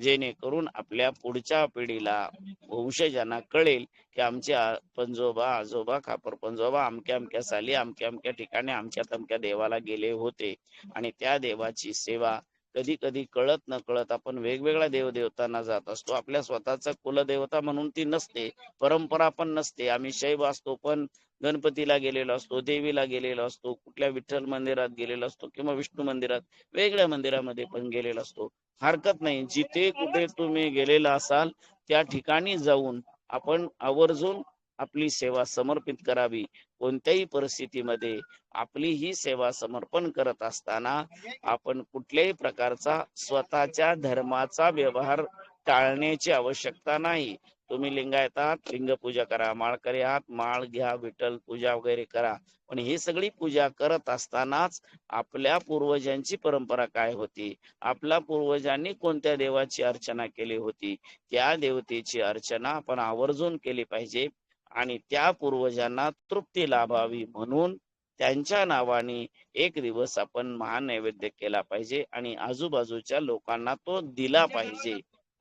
जेणेकरून आपल्या पुढच्या पिढीला, वंशजांना कळेल की आमचे पंजोबा, आजोबा, खापर पंजोबा अमक्या अमक्या साली अमक्या अमक्या ठिकाणी आमच्या तमक्या देवाला गेले होते. आणि त्या देवाची सेवा कधी कधी कळत न कळत आपण वेगवेगळ्या देवदेवतांना जात असतो. आपल्या स्वतःचा कुलदेवता म्हणून ती नसते, परंपरा पण नसते. आम्ही शैव असतो पण गणपतीला गेलेलो असतो, देवीला गेलेलो असतो, कुठल्या विठ्ठल मंदिरात गेलेलो असतो किंवा विष्णू मंदिरात, वेगळ्या मंदिरामध्ये पण गेलेलो असतो. हरकत नाही, जिथे कुठे तुम्ही गेलेला असाल त्या ठिकाणी जाऊन आपण आवर्जून आपली सेवा समर्पित करावी. कोणत्याही परिस्थितीमध्ये आपली ही सेवा समर्पण करत असताना आपण कुठल्याही प्रकारचा स्वतःच्या धर्माचा व्यवहार टाळण्याची आवश्यकता नाही. तुम्ही लिंगायत आहात, लिंग पूजा करा, माळकरी आहात, माळ घ्या, विठ्ठल पूजा वगैरे करा. पण ही सगळी पूजा करत असतानाच आपल्या पूर्वजांची परंपरा काय होती, आपल्या पूर्वजांनी कोणत्या देवाची अर्चना केली होती, त्या देवतेची अर्चना आपण आवर्जून केली पाहिजे. आणि त्या पूर्वजांना तृप्ती लाभावी म्हणून त्यांच्या नावाने एक दिवस आपण महानैवेद्य केला पाहिजे आणि आजूबाजूच्या लोकांना तो दिला पाहिजे.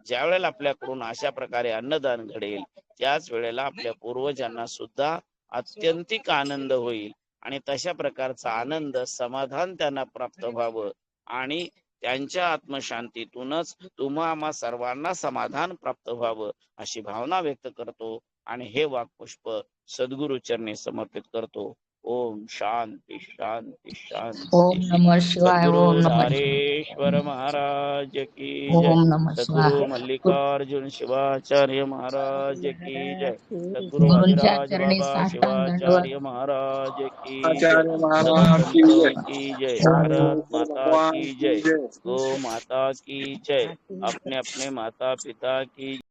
ज्या वेळेला आपल्याकडून अशा प्रकारे अन्नदान घडेल त्याच वेळेला आपल्या पूर्वजांना सुद्धा अत्यंतिक आनंद होईल आणि तशा प्रकारचा आनंद, समाधान त्यांना प्राप्त व्हावं आणि त्यांच्या आत्मशांतीतूनच तुम्हा आम्हा सर्वांना समाधान प्राप्त व्हावं अशी भावना व्यक्त करतो आणि हे वाक्पुष्प सद्गुरु चरणी समर्पित करतो. ओम शांती शांती ओम शांती. नमः शिवाय. सद्गुरु ओम नमः शिवाय. धारेश्वर महाराज की जय. ओम नमः सद्गुरु शिवाय. मल्लिकार्जुन शिवाचार्य महाराज की जय. सद्गुरु गुरूंच्या वादिराज चरणी बाबा साष्टांग दंडवत. शिवाचार्य महाराज की जय. आचार्य सब महाराज की संतों जय। की जय। ओम भारत माता भगवान की की जय। जय। गो माता की जय। अपने अपने माता पिता की